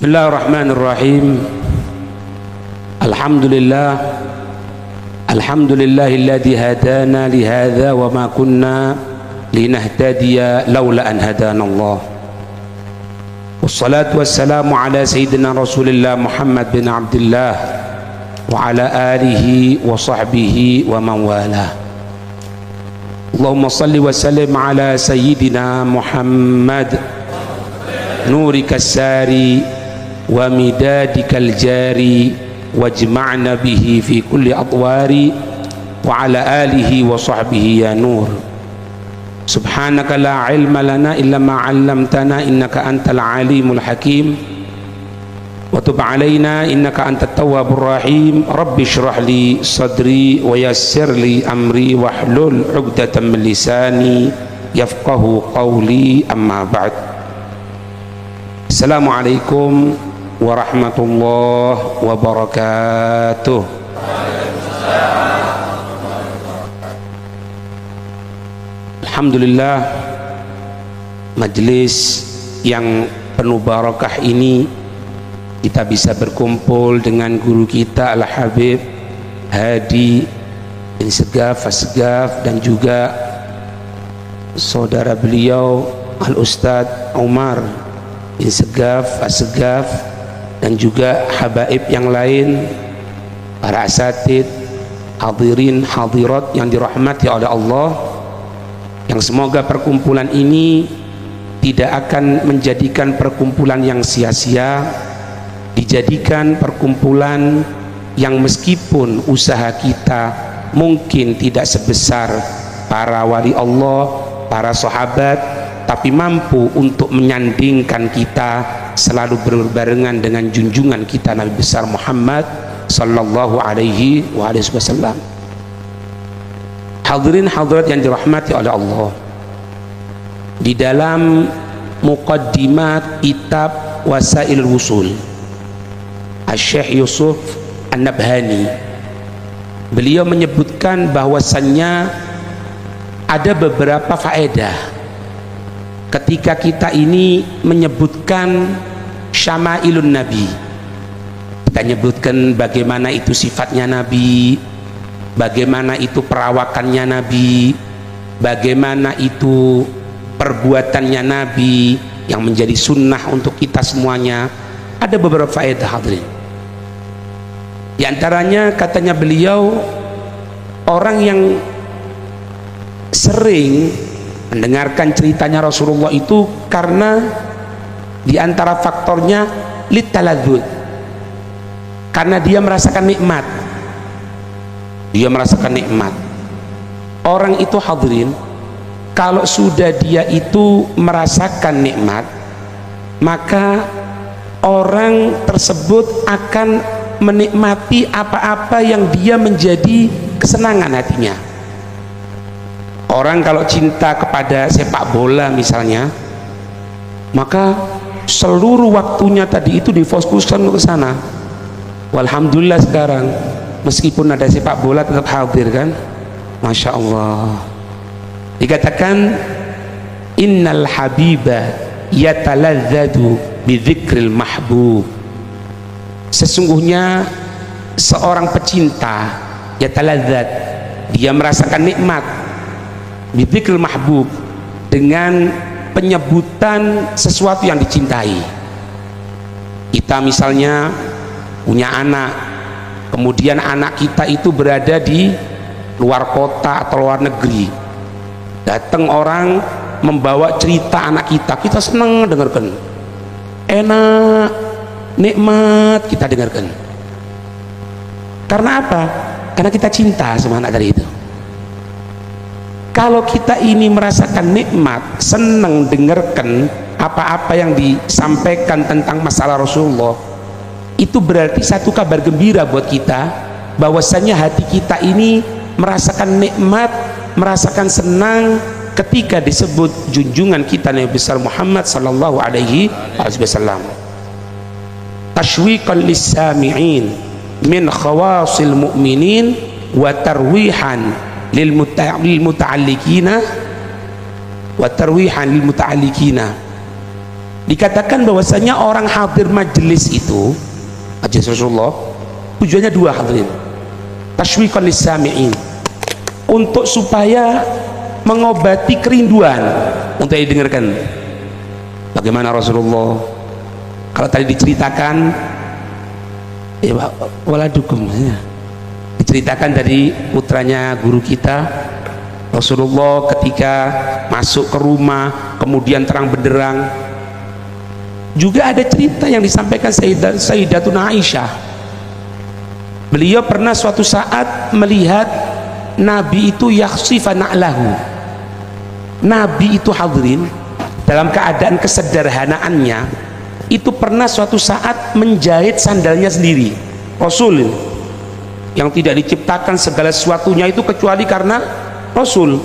Bismillahirrahmanirrahim. Alhamdulillahilladzi hadana li hadza wa ma kunna linahtadiya laula an hadanallah. Wassalatu wassalamu ala sayyidina Rasulillah Muhammad bin Abdullah wa ala alihi wa sahbihi wa man walah. Allahumma salli wa sallim ala sayyidina Muhammad nurika sari wa midadikal jari wajma'na bihi fi kulli adwari wa ala alihi wa sahbihi ya nur. Subhanaka la ilma lana illa ma 'allamtana innaka antal alimul hakim wa tub alaina innaka antat tawwabur rahim. Rabbi shrah li sadri wa yassir li amri wahlul 'uqdatam min lisani yafqahu qawli, amma ba'd. Assalamualaikum warahmatullahi wabarakatuh. Alhamdulillah, majelis yang penuh barakah ini kita bisa berkumpul dengan guru kita Al-Habib Hadi bin Segaf As-Segaf dan juga saudara beliau Al-Ustadz Umar bin Segaf As-Segaf dan juga habaib yang lain, para asatid, hadirin hadirat yang dirahmati oleh Allah, yang semoga perkumpulan ini tidak akan menjadikan perkumpulan yang sia-sia, dijadikan perkumpulan yang meskipun usaha kita mungkin tidak sebesar para wali Allah, para sahabat, tapi mampu untuk menyandingkan kita selalu berbarengan dengan junjungan kita Nabi besar Muhammad sallallahu alaihi wasallam. Hadirin hadirat yang dirahmati oleh Allah, di dalam muqaddimat kitab Wasailul Wusul Syekh Yusuf An-Nabhani, beliau menyebutkan bahwasannya ada beberapa faedah ketika kita ini menyebutkan syama'ilun Nabi. Kita menyebutkan bagaimana itu sifatnya Nabi, bagaimana itu perawakannya Nabi, bagaimana itu perbuatannya Nabi yang menjadi sunnah untuk kita semuanya. Ada beberapa faedah hadirin. Di antaranya katanya beliau, orang yang sering mendengarkan ceritanya Rasulullah itu karena di antara faktornya litaladzud, karena dia merasakan nikmat. Dia merasakan nikmat. Orang itu hadirin, kalau sudah dia itu merasakan nikmat, maka orang tersebut akan menikmati apa-apa yang dia menjadi kesenangan hatinya. Orang kalau cinta kepada sepak bola misalnya, maka seluruh waktunya tadi itu difokuskan ke sana. Walhamdulillah sekarang meskipun ada sepak bola tetap hadir kan, masya Allah. Dikatakan innal habiba yataladzadu bidzikril mahbub. Sesungguhnya seorang pecinta yataladzad, dia merasakan nikmat bidzikril mahbub, dengan penyebutan sesuatu yang dicintai. Kita misalnya punya anak, kemudian anak kita itu berada di luar kota atau luar negeri, datang orang membawa cerita anak kita, kita senang dengarkan, enak, nikmat kita dengarkan. Karena apa? Karena kita cinta sama anak tadi itu. Kalau kita ini merasakan nikmat, senang dengarkan apa-apa yang disampaikan tentang masalah Rasulullah, itu berarti satu kabar gembira buat kita, bahwasanya hati kita ini merasakan nikmat, merasakan senang ketika disebut junjungan kita Nabi besar Muhammad sallallahu alaihi wasallam. Tashwiqan lis-sami'in min khawasil mu'minin wa tarwihan lil muta'alliqina. Dikatakan bahwasanya orang hadir majelis itu, majelis Rasulullah, tujuannya dua hadirin. Tashwiqan lis-sami'in, untuk supaya mengobati kerinduan untuk didengarkan. Bagaimana Rasulullah, kalau tadi diceritakan ya waladukum ya, diceritakan dari putranya guru kita Rasulullah ketika masuk ke rumah kemudian terang benderang. Juga ada cerita yang disampaikan Sayyidatuna Aisyah, beliau pernah suatu saat melihat Nabi itu yakhsifa na'lahu. Nabi itu hadirin dalam keadaan kesederhanaannya itu pernah suatu saat menjahit sandalnya sendiri. Rasul yang tidak diciptakan segala sesuatunya itu kecuali karena Rasul.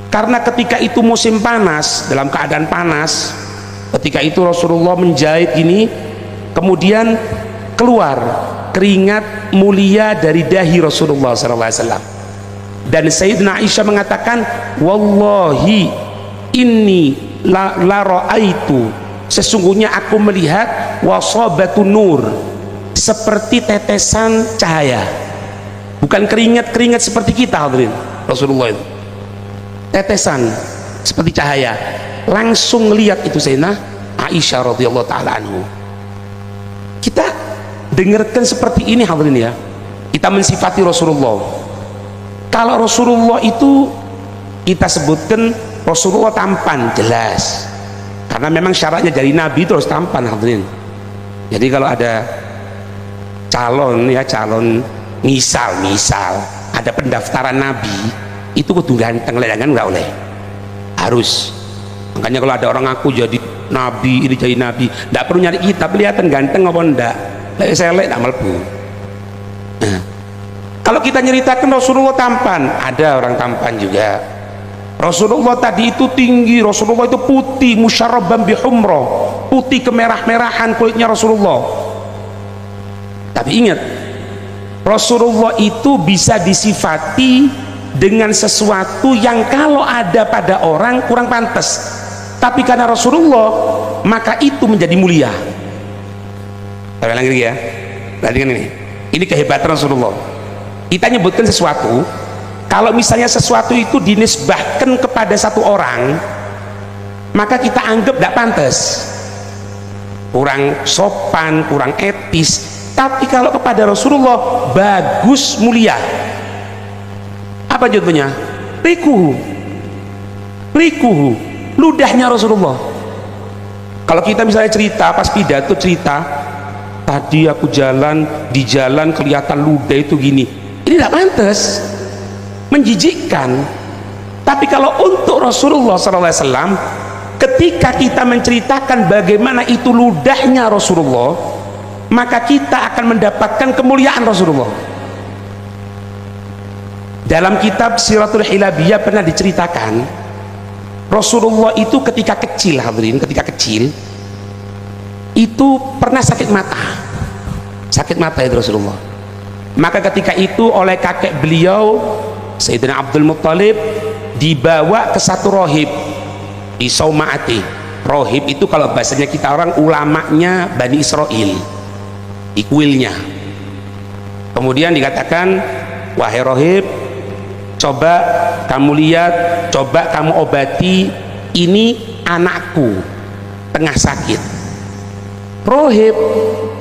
Karena ketika itu musim panas, dalam keadaan panas, ketika itu Rasulullah menjahit ini, kemudian keluar keringat mulia dari dahi Rasulullah SAW. Dan Sayyidina Aisyah mengatakan, wallahi inni la ra'aitu, sesungguhnya aku melihat wasabatun nur, seperti tetesan cahaya, bukan keringat seperti kita hadirin. Rasulullah itu tetesan seperti cahaya, langsung lihat itu Sayyidina Aisyah radhiyallahu taala anhu. Kita dengarkan seperti ini hadirin ya, kita mensifati Rasulullah. Kalau Rasulullah itu kita sebutkan Rasulullah tampan, jelas, karena memang syaratnya dari Nabi itu harus tampan hadirin. Jadi kalau ada calon misal ada pendaftaran Nabi itu kudu ganteng, ledangan nggak oleh, harus. Makanya kalau ada orang ngaku jadi Nabi, ini jadi Nabi, nggak perlu nyari kitab, kelihatan ganteng apa enggak, selek nggak melebu. Nah, kalau kita nyeritakan Rasulullah tampan, ada orang tampan juga. Rasulullah tadi itu tinggi, Rasulullah itu putih, musyarrabban bihumrah, putih kemerah-merahan kulitnya Rasulullah. Tapi ingat, Rasulullah itu bisa disifati dengan sesuatu yang kalau ada pada orang kurang pantas, tapi karena Rasulullah maka itu menjadi mulia. Saya ulang lagi ya, perhatikan ini kehebatan Rasulullah. Kita nyebutkan sesuatu, kalau misalnya sesuatu itu dinisbahkan kepada satu orang, maka kita anggap tidak pantas, kurang sopan, kurang etis. Tapi kalau kepada Rasulullah bagus, mulia. Apa contohnya? Rikuhu, ludahnya Rasulullah. Kalau kita misalnya cerita, pas pidato cerita, tadi aku di jalan kelihatan ludah itu gini, ini tidak pantas, menjijikkan. Tapi kalau untuk Rasulullah SAW, ketika kita menceritakan bagaimana itu ludahnya Rasulullah, maka kita akan mendapatkan kemuliaan Rasulullah. Dalam kitab Siratul Hilabiyah pernah diceritakan Rasulullah itu ketika kecil hadirin, ketika kecil itu pernah sakit mata itu Rasulullah. Maka ketika itu oleh kakek beliau Sayyidina Abdul Muttalib dibawa ke satu rohib di Saumaati. Rohib itu kalau bahasanya kita orang ulamanya Bani Israel, ikwilnya. Kemudian dikatakan, wahai rohib, coba kamu lihat, coba kamu obati, ini anakku tengah sakit. Rohib,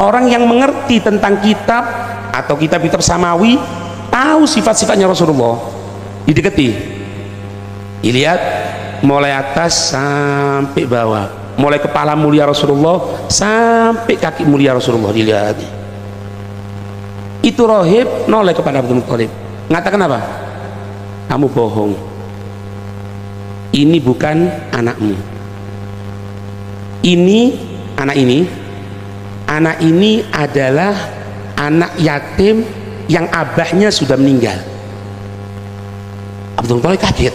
orang yang mengerti tentang kitab atau kitab-kitab samawi, tahu sifat-sifatnya Rasulullah. Didekati, dilihat mulai atas sampai bawah, mulai kepala mulia Rasulullah sampai kaki mulia Rasulullah, dilihat. Itu rohib noleh kepada Abdul Muttalib, mengatakan apa? Kamu bohong, ini bukan anakmu. Anak ini adalah anak yatim yang abahnya sudah meninggal. Abdul Muttalib kaget.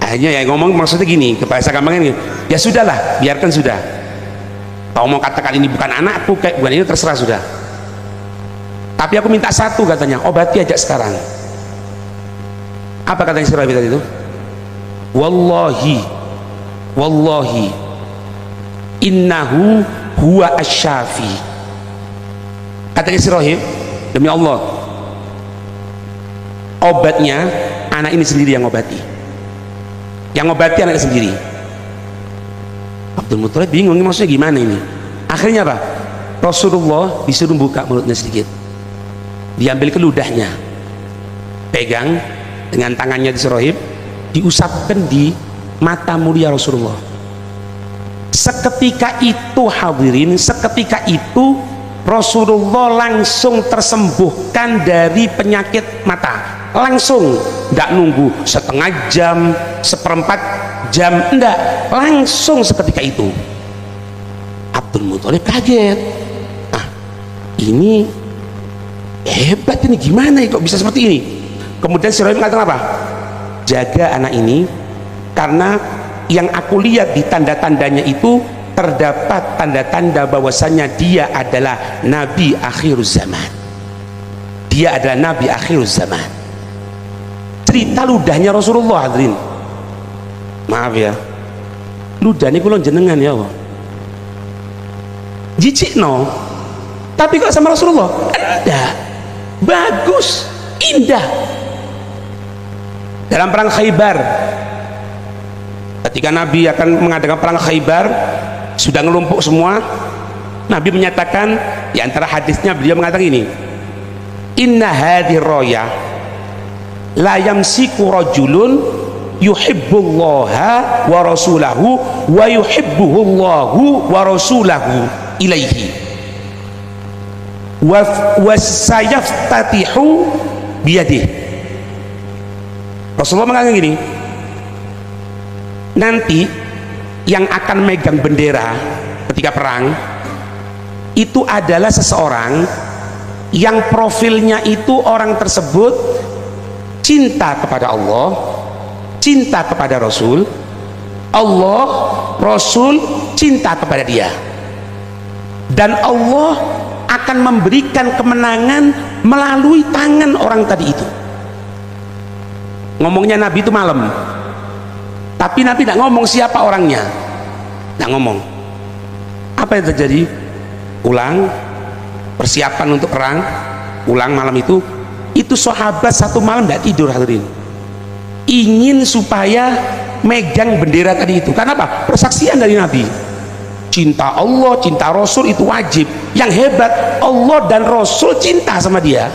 Akhirnya yang ngomong maksudnya gini, ke bahasa gampangnya gini, ya sudahlah, biarkan sudah. Kau mau katakan ini bukan anakku, kayak bukan ini, terserah sudah. Tapi aku minta satu, katanya, obati aja sekarang. Apa katanya si Rabi tadi itu? Wallahi wallahi innahu huwa asyafi. Kata si Rohib, demi Allah, obatnya anak ini sendiri yang ngobati. Yang ngobati anaknya sendiri. Abdul Muthalib bingung, ini maksudnya gimana ini? Akhirnya apa? Rasulullah disuruh buka mulutnya sedikit, diambil ke ludahnya, pegang dengan tangannya di Rohib, diusapkan di mata mulia Rasulullah. Seketika itu hadirin, seketika itu Rasulullah langsung tersembuhkan dari penyakit mata, langsung, tidak nunggu setengah jam, seperempat jam, enggak, langsung seketika itu. Abdul Muthalib kaget, ini hebat, ini gimana kok bisa seperti ini? Kemudian si Rohib mengatakan apa? Jaga anak ini, karena yang aku lihat di tanda-tandanya itu terdapat tanda-tanda bahwasanya dia adalah Nabi akhiruz zaman. Dia adalah Nabi akhiruz zaman. Cerita ludahnya Rasulullah, hadirin. Maaf ya, ludah ini kula jenengan ya Allah. Jijik no, tapi kok sama Rasulullah enggak, bagus, indah. Dalam perang Khaybar, ketika Nabi akan mengadakan perang Khaybar, sudah ngelumpuk semua, Nabi menyatakan, di antara hadisnya beliau mengatakan ini, inna hadhihi roya la yamsiku rajulun yuhibbullaha wa rasulahu wa yuhibbuhullahu wa rasulahu ilaihi wa sayaftatihu biyadih. Rasulullah mengatakan gini, nanti yang akan megang bendera ketika perang itu adalah seseorang yang profilnya itu orang tersebut cinta kepada Allah, cinta kepada Rasul, Allah, Rasul cinta kepada dia, dan Allah akan memberikan kemenangan melalui tangan orang tadi itu. Ngomongnya Nabi itu malam, tapi Nabi tidak ngomong siapa orangnya, tidak ngomong. Apa yang terjadi? Ulang persiapan untuk perang, ulang malam itu sahabat satu malam tidak tidur, hadirin, ingin supaya megang bendera tadi itu. Karena apa? Persaksian dari Nabi, cinta Allah, cinta Rasul itu wajib. Yang hebat, Allah dan Rasul cinta sama dia.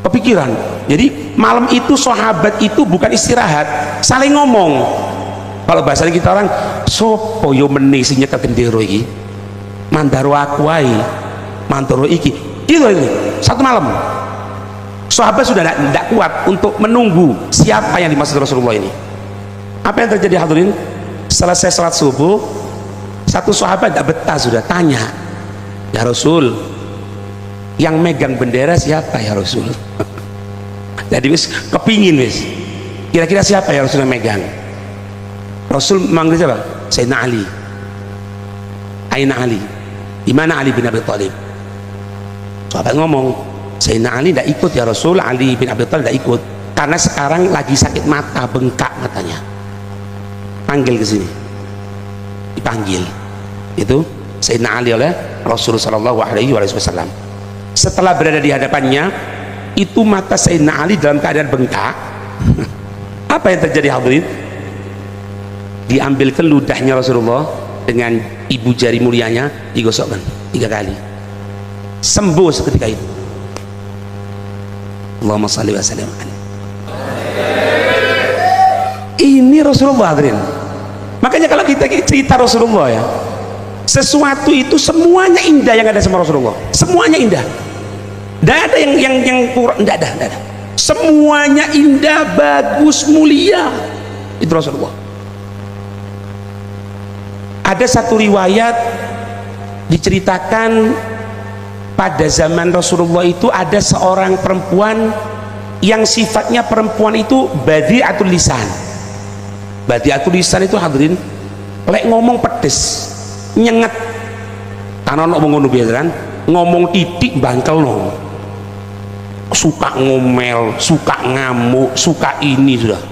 Kepikiran. Jadi malam itu sahabat itu bukan istirahat, saling ngomong. Kalau bahasanya kita orang, sopo yo meni sing nyekel gendero iki, mandaro aku wae, mandaro iki. Itu satu malam. Sahabat sudah tidak kuat untuk menunggu siapa yang dimaksud Rasulullah ini. Apa yang terjadi, hadirin? Selesai salat subuh, satu sahabat tidak betah, sudah tanya, ya Rasul, yang megang bendera siapa ya Rasul? Jadi wis kepingin wis, kira-kira siapa ya Rasul yang megang? Rasul manggil siapa? Sayyidina Ali. Aina Ali? Di mana Ali bin Abi Thalib? Sahabat ngomong, Sayyidina Ali tidak ikut ya Rasul. Ali bin Abi Thalib tidak ikut karena sekarang lagi sakit mata, bengkak matanya. Panggil ke sini. Dipanggil. Itu Sayyidina Ali oleh Rasulullah Shallallahu Alaihi Wasallam. Setelah berada di hadapannya, itu mata Sayyidina Ali dalam keadaan bengkak. Apa yang terjadi, hadirin? Diambilkan ludahnya Rasulullah dengan ibu jari mulianya, digosokkan 3 kali, sembuh seketika itu. Allahumma shalli wa sallim. Ini Rasulullah, hadirin. Makanya kalau kita cerita Rasulullah ya, sesuatu itu semuanya indah yang ada sama Rasulullah, semuanya indah. Tidak ada yang kurang, tidak ada. Semuanya indah, bagus, mulia. Itu Rasulullah. Ada satu riwayat diceritakan pada zaman Rasulullah itu ada seorang perempuan yang sifatnya perempuan itu badi'atul lisan. Badi'atul lisan itu, hadirin, lek ngomong pedes, nyengat. Karena ngomong biasa kan, ngomong titik bangkel no. Suka ngomel, suka ngamuk, suka ini sudah.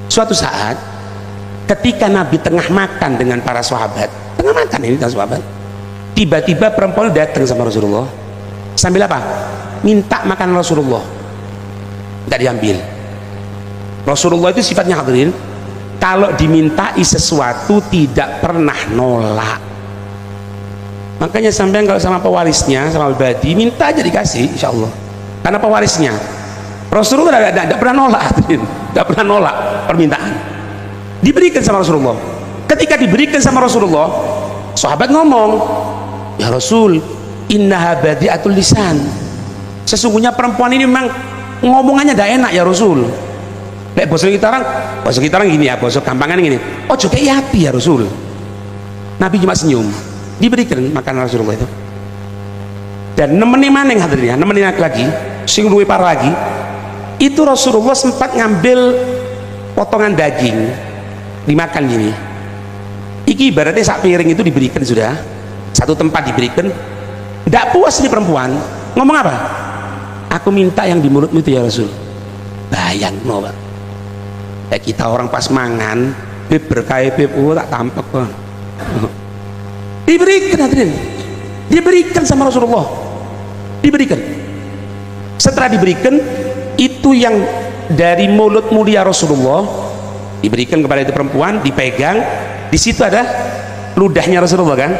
Suatu saat ketika Nabi tengah makan dengan para sahabat, tengah makan ini dengan sahabat, tiba-tiba perempuan datang sama Rasulullah sambil apa? Minta makan Rasulullah, tidak diambil. Rasulullah itu sifatnya hadirin, kalau dimintai sesuatu tidak pernah nolak. Makanya sampai kalau sama pewarisnya, sama pribadi, minta aja dikasih, insya Allah. Karena pewarisnya Rasulullah tidak pernah nolak, tidak pernah nolak permintaan. Diberikan sama Rasulullah. Ketika diberikan sama Rasulullah, sahabat ngomong, ya Rasul, innaha badi'atul lisan. Sesungguhnya perempuan ini memang ngomongannya tidak enak ya Rasul. Lek bahasa kita orang gini ya, bahasa gampangan gini. Oh juga hati ya Rasul. Nabi cuma senyum. Diberikan makanan Rasulullah itu. Dan nemenin maneng hadirin ya, nemenin lagi, sing luwih parah lagi. Itu Rasulullah sempat ngambil potongan daging dimakan gini. Iki ibaratnya sak piring itu diberikan sudah, satu tempat diberikan. Tidak puas nih perempuan, ngomong apa? Aku minta yang di mulutmu itu ya Rasul. Bayang no Pak. Ya kita orang pas mangan, beb berkah beb, tak tampak Pak. Diberikan hadirin, diberikan sama Rasulullah, diberikan. Setelah diberikan, itu yang dari mulut mulia Rasulullah diberikan kepada itu perempuan, dipegang. Di situ ada ludahnya Rasulullah kan,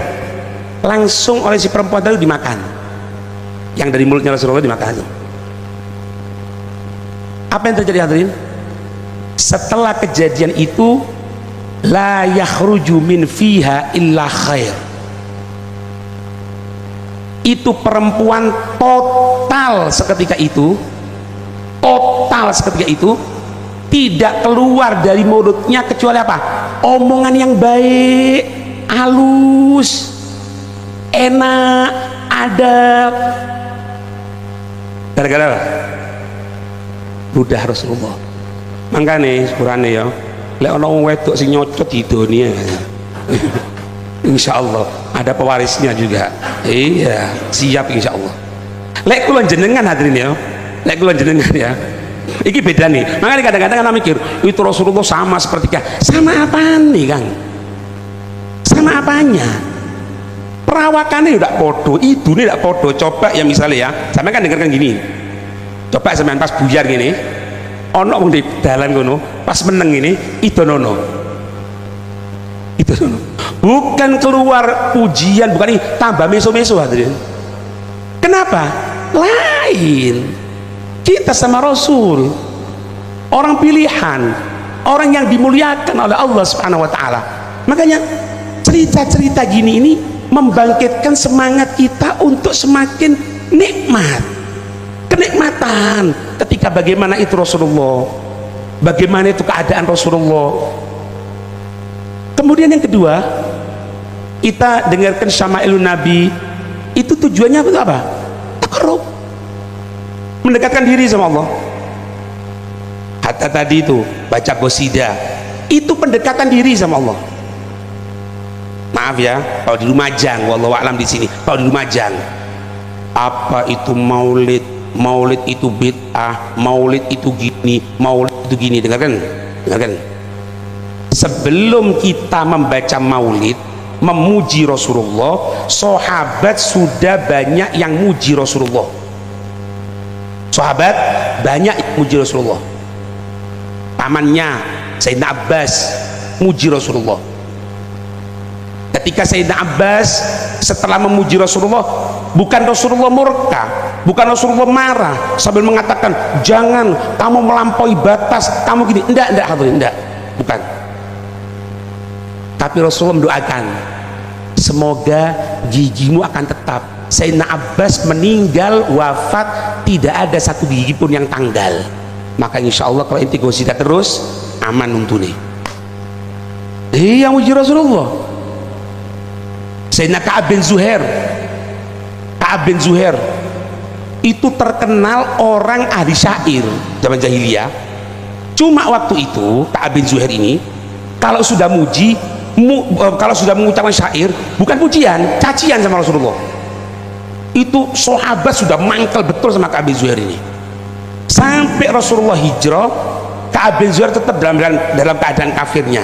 langsung oleh si perempuan tadi dimakan. Yang dari mulutnya Rasulullah dimakan. Apa yang terjadi hadirin? Setelah kejadian itu, la yakhruju min fiha illa khair. Itu perempuan total seketika itu, tidak keluar dari mulutnya kecuali apa? Omongan yang baik, halus, enak, adab. Gara-gara ludah Rasulullah. Makanya sepurane ya, lek ana wong wedok sing nyocot di dunia, insya Allah ada pewarisnya juga. Iya, siap insya Allah. Lek kula jenengan hadirin ya, lek kula jenengan ya, iki beda nih. Makanya kadang-kadang kan mikir itu Rasulullah sama seperti sama apa nih Kang? Sama apanya? Perawakannya udah podo, itu nih udah podo. Coba ya misalnya ya, sampai kan dengarkan gini. Coba sampean pas buyar gini, ono wong di dalan kono, pas meneng ini, itu nono. Itu nono. Bukan keluar pujian, bukan ini tambah meso-meso hadirin. Kenapa? Lain. Kita sama Rasul, orang pilihan, orang yang dimuliakan oleh Allah Subhanahu wa taala. Makanya cerita-cerita gini ini membangkitkan semangat kita untuk semakin nikmat. Kenikmatan ketika bagaimana itu Rasulullah, bagaimana itu keadaan Rasulullah. Kemudian yang kedua, kita dengarkan Syama'ilun Nabi. Itu tujuannya apa? Taqarrub, mendekatkan diri sama Allah. Hatta tadi itu baca qasidah, itu pendekatan diri sama Allah. Maaf ya, kalau di Lumajang, wallahu a'lam di sini, kalau di Lumajang, apa itu maulid? Maulid itu bid'ah, maulid itu gini, maulid itu gini. Dengarkan, dengarkan. Sebelum kita membaca maulid, memuji Rasulullah, sahabat sudah banyak yang muji Rasulullah. Sahabat banyak yang muji Rasulullah. Pamannya Sayyidina Abbas muji Rasulullah. Ketika Sayyidina Abbas setelah memuji Rasulullah, bukan Rasulullah murka, bukan Rasulullah marah sambil mengatakan jangan kamu melampaui batas, kamu gini, enggak hadirin, enggak, bukan. Tapi Rasulullah mendoakan semoga gigimu akan tetap. Sayyidina Abbas meninggal wafat tidak ada satu gigi pun yang tanggal. Maka insya Allah kalau inti gosida terus aman untune. Yang muji Rasulullah. Sayyidina Ka'ab bin Zuhair itu terkenal orang ahli syair zaman jahiliyah. Cuma waktu itu Ka'ab bin Zuhair ini kalau sudah muji, kalau sudah mengucapkan syair bukan pujian, cacian sama Rasulullah. Itu sahabat sudah mangkel betul sama Ka'ab bin Zuhair ini. Sampai Rasulullah hijrah, Ka'ab bin Zuhair tetap dalam keadaan kafirnya.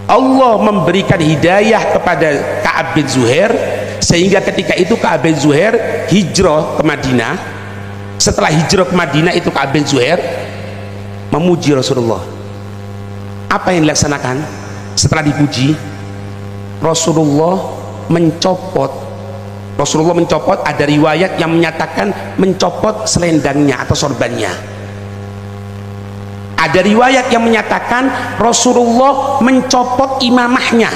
Allah memberikan hidayah kepada Ka'ab bin Zuhair, sehingga ketika itu Ka'ab bin Zuhair hijrah ke Madinah. Setelah hijrah ke Madinah itu Ka'ab bin Zuhair memuji Rasulullah. Apa yang dilaksanakan setelah dipuji? Rasulullah mencopot, ada riwayat yang menyatakan mencopot selendangnya atau sorbannya. Ada riwayat yang menyatakan Rasulullah mencopot imamahnya.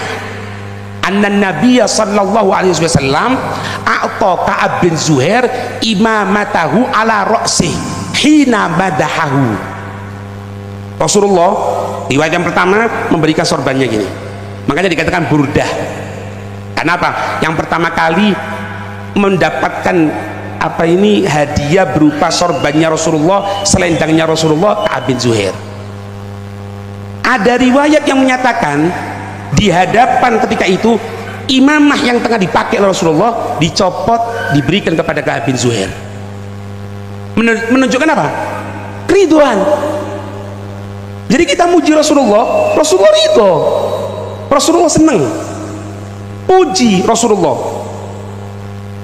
Anna Nabiya sallallahu alaihi wasallam a'ta Ka'ab bin Zuhair imamatahu ala ra'sih hina madahahu. Rasulullah, riwayat yang pertama memberikan sorbannya gini, makanya dikatakan burdah. Karena apa? Yang pertama kali mendapatkan hadiah berupa sorbannya Rasulullah, selendangnya Rasulullah, Ka'ab bin Zuhair. Ada riwayat yang menyatakan di hadapan ketika itu imamah yang tengah dipakai oleh Rasulullah dicopot, diberikan kepada Ka'ab bin Zuhair. Menunjukkan apa? Keriduan. Jadi kita muji Rasulullah, Rasulullah ridho, Rasulullah senang. Puji Rasulullah.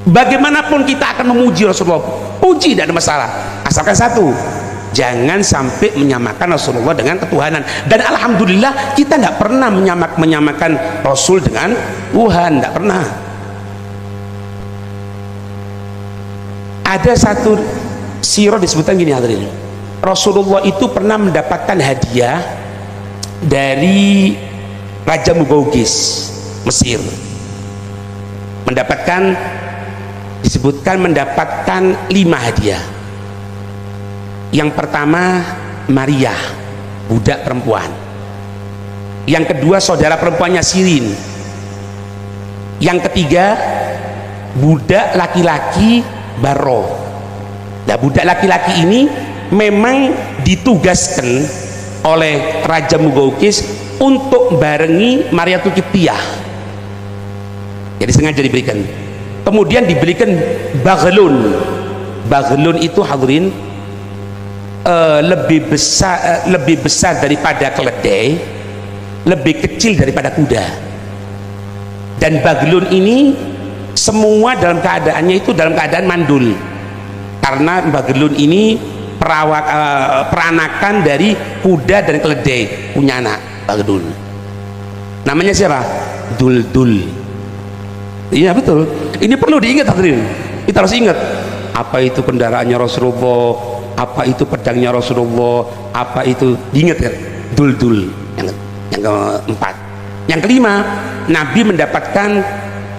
Bagaimanapun kita akan memuji Rasulullah, puji, tidak ada masalah, asalkan satu, jangan sampai menyamakan Rasulullah dengan ketuhanan. Dan alhamdulillah kita nggak pernah menyamakan Rasul dengan Tuhan, nggak pernah. Ada satu sirah disebutkan gini, hadirin, Rasulullah itu pernah mendapatkan hadiah dari Raja Mugaugis Mesir. Disebutkan mendapatkan 5 hadiah. Yang pertama Maria, budak perempuan. Yang kedua saudara perempuannya Sirin. Yang ketiga budak laki-laki Barro. Nah, budak laki-laki ini memang ditugaskan oleh Raja Mugaugis untuk barengi Mariatul Qibtiyah. Jadi sengaja diberikan. Kemudian diberikan baghlun. Baghlun itu hadirin lebih besar daripada keledai, lebih kecil daripada kuda. Dan baghlun ini semua dalam keadaannya itu dalam keadaan mandul, karena baghlun ini peranakan dari kuda dan keledai, punya anak baghlun. Namanya siapa? Duldul. Iya betul. Ini perlu diingat hadirin. Kita harus ingat apa itu kendaraannya Rasulullah, apa itu pedangnya Rasulullah, apa itu, diingat kan? Duldul. Yang keempat. Yang kelima, Nabi mendapatkan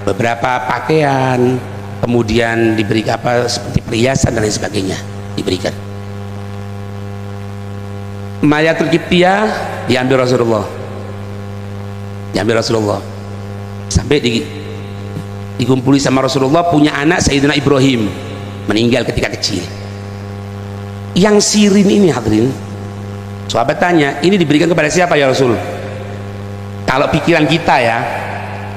beberapa pakaian, kemudian diberi seperti perhiasan dan lain sebagainya, diberikan. Mariatul Qibtiyah diambil Rasulullah, sampai dikumpuli sama Rasulullah, punya anak Sayyidina Ibrahim, meninggal ketika kecil. Yang Sirin ini hadirin, sahabat tanya, ini diberikan kepada siapa ya Rasul? Kalau pikiran kita ya,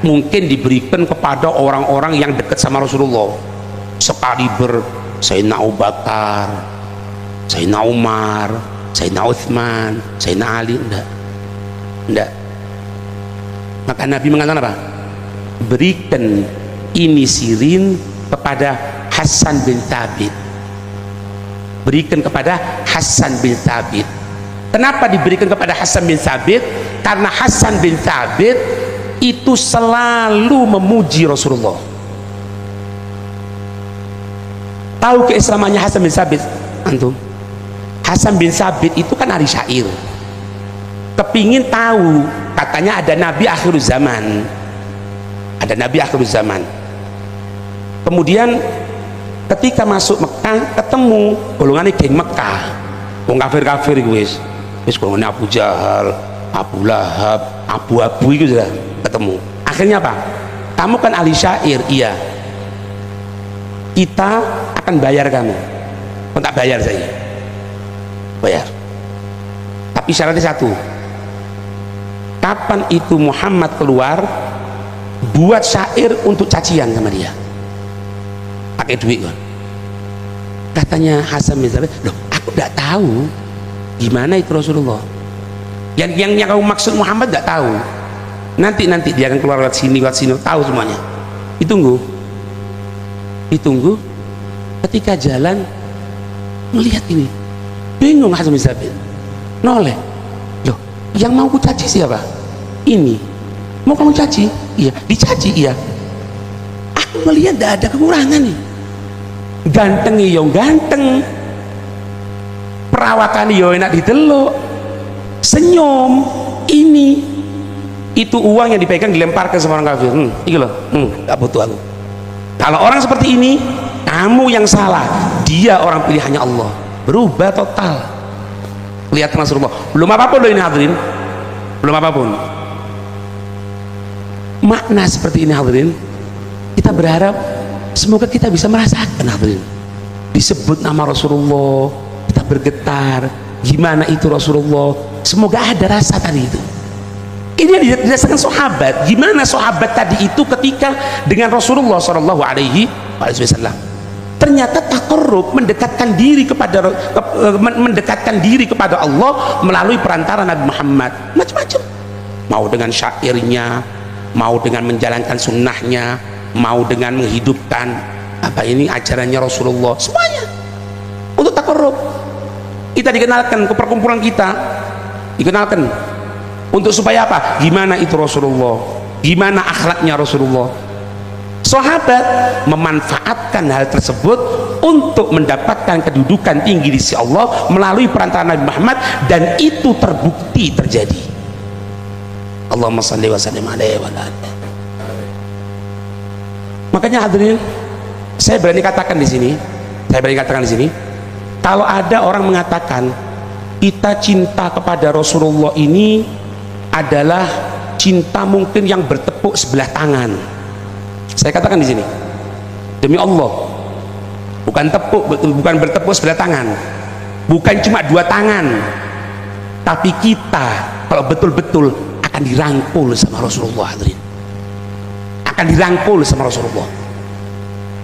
mungkin diberikan kepada orang-orang yang dekat sama Rasulullah, sekaliber Sayyidina Abu Bakar, Sayyidina Umar, Sayyidina Utsman, Sayyidina Ali. Enggak. Maka Nabi mengatakan apa? Berikan ini Sirin kepada Hasan bin Thabit. Berikan kepada Hasan bin Thabit. Kenapa diberikan kepada Hasan bin Thabit? Karena Hasan bin Thabit itu selalu memuji Rasulullah. Tahu keislamannya Hasan bin Thabit antum? Hasan bin Thabit itu kan ahli syair, kepingin tahu, katanya ada Nabi akhir zaman, kemudian ketika masuk Mekah ketemu golongannya geng Mekah, wong kafir-kafir itu wis golongannya Abu Jahal, Abu Lahab, Abu itu sudah ketemu. Akhirnya apa? Kamu kan ahli syair, iya, kita akan bayar kamu. Kok tak bayar saya? Bayar. Tapi syaratnya satu, kapan itu Muhammad keluar, buat syair untuk cacian sama dia, pakai duit kan. Katanya Hasan bin Thabit, loh aku tidak tahu gimana itu Rasulullah, yang kamu maksud Muhammad tidak tahu, nanti dia akan keluar lewat sini, tahu semuanya. Ditunggu. Ketika jalan melihat ini, bingung Hasan bin Sabit, noleh, loh, yang mau ku caci siapa? Ini mau kamu caci? Iya. Dicaci? Iya. Aku melihat tidak ada kekurangan nih. Ganteng yo ganteng, perawakan yo enak diteluk, senyum, ini itu uang yang dipegang dilemparkan sama orang kafir. Iki loh, gak butuh aku. Kalau orang seperti ini, kamu yang salah, dia orang pilihannya Allah. Berubah total. Lihat Rasulullah, belum apapun loh ini hadirin, belum apapun. Makna seperti ini hadirin, kita berharap semoga kita bisa merasakan hadirin. Disebut nama Rasulullah, kita bergetar. Gimana itu Rasulullah? Semoga ada rasa tadi itu. Ini yang dirasakan sahabat. Gimana sahabat tadi itu ketika dengan Rasulullah Shallallahu Alaihi Wasallam? Ternyata taqarrub, mendekatkan diri kepada Allah melalui perantara Nabi Muhammad. Macam-macam. Mau dengan syairnya, mau dengan menjalankan sunnahnya, mau dengan menghidupkan apa ini ajarannya Rasulullah, semuanya untuk taqarrub. Kita dikenalkan ke perkumpulan kita, dikenalkan untuk supaya apa? Gimana itu Rasulullah, gimana akhlaknya Rasulullah. Sahabat memanfaatkan hal tersebut untuk mendapatkan kedudukan tinggi di sisi Allah melalui perantara Nabi Muhammad, dan itu terbukti terjadi. Allahumma shalli wa sallim alaihi wa alihi. Makanya hadirin, saya berani katakan di sini, kalau ada orang mengatakan kita cinta kepada Rasulullah ini adalah cinta mungkin yang bertepuk sebelah tangan, saya katakan di sini, demi Allah, bukan bertepuk sebelah tangan, bukan cuma dua tangan, tapi kita kalau betul-betul akan dirangkul sama Rasulullah hadirin, akan dirangkul sama Rasulullah.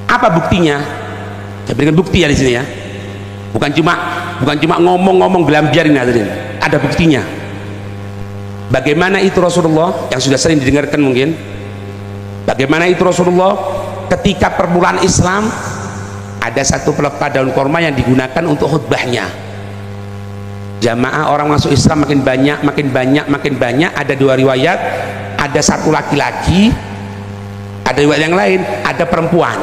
Apa buktinya? Saya berikan bukti ya di sini ya. Bukan cuma ngomong-ngomong gelambiarin hadirin. Ada buktinya. Bagaimana itu Rasulullah yang sudah sering didengarkan mungkin. Bagaimana itu Rasulullah ketika permulaan Islam, ada satu pelepah daun korma yang digunakan untuk khutbahnya. Jamaah orang masuk Islam makin banyak. Ada dua riwayat, ada satu laki-laki, ada riwayat yang lain, ada perempuan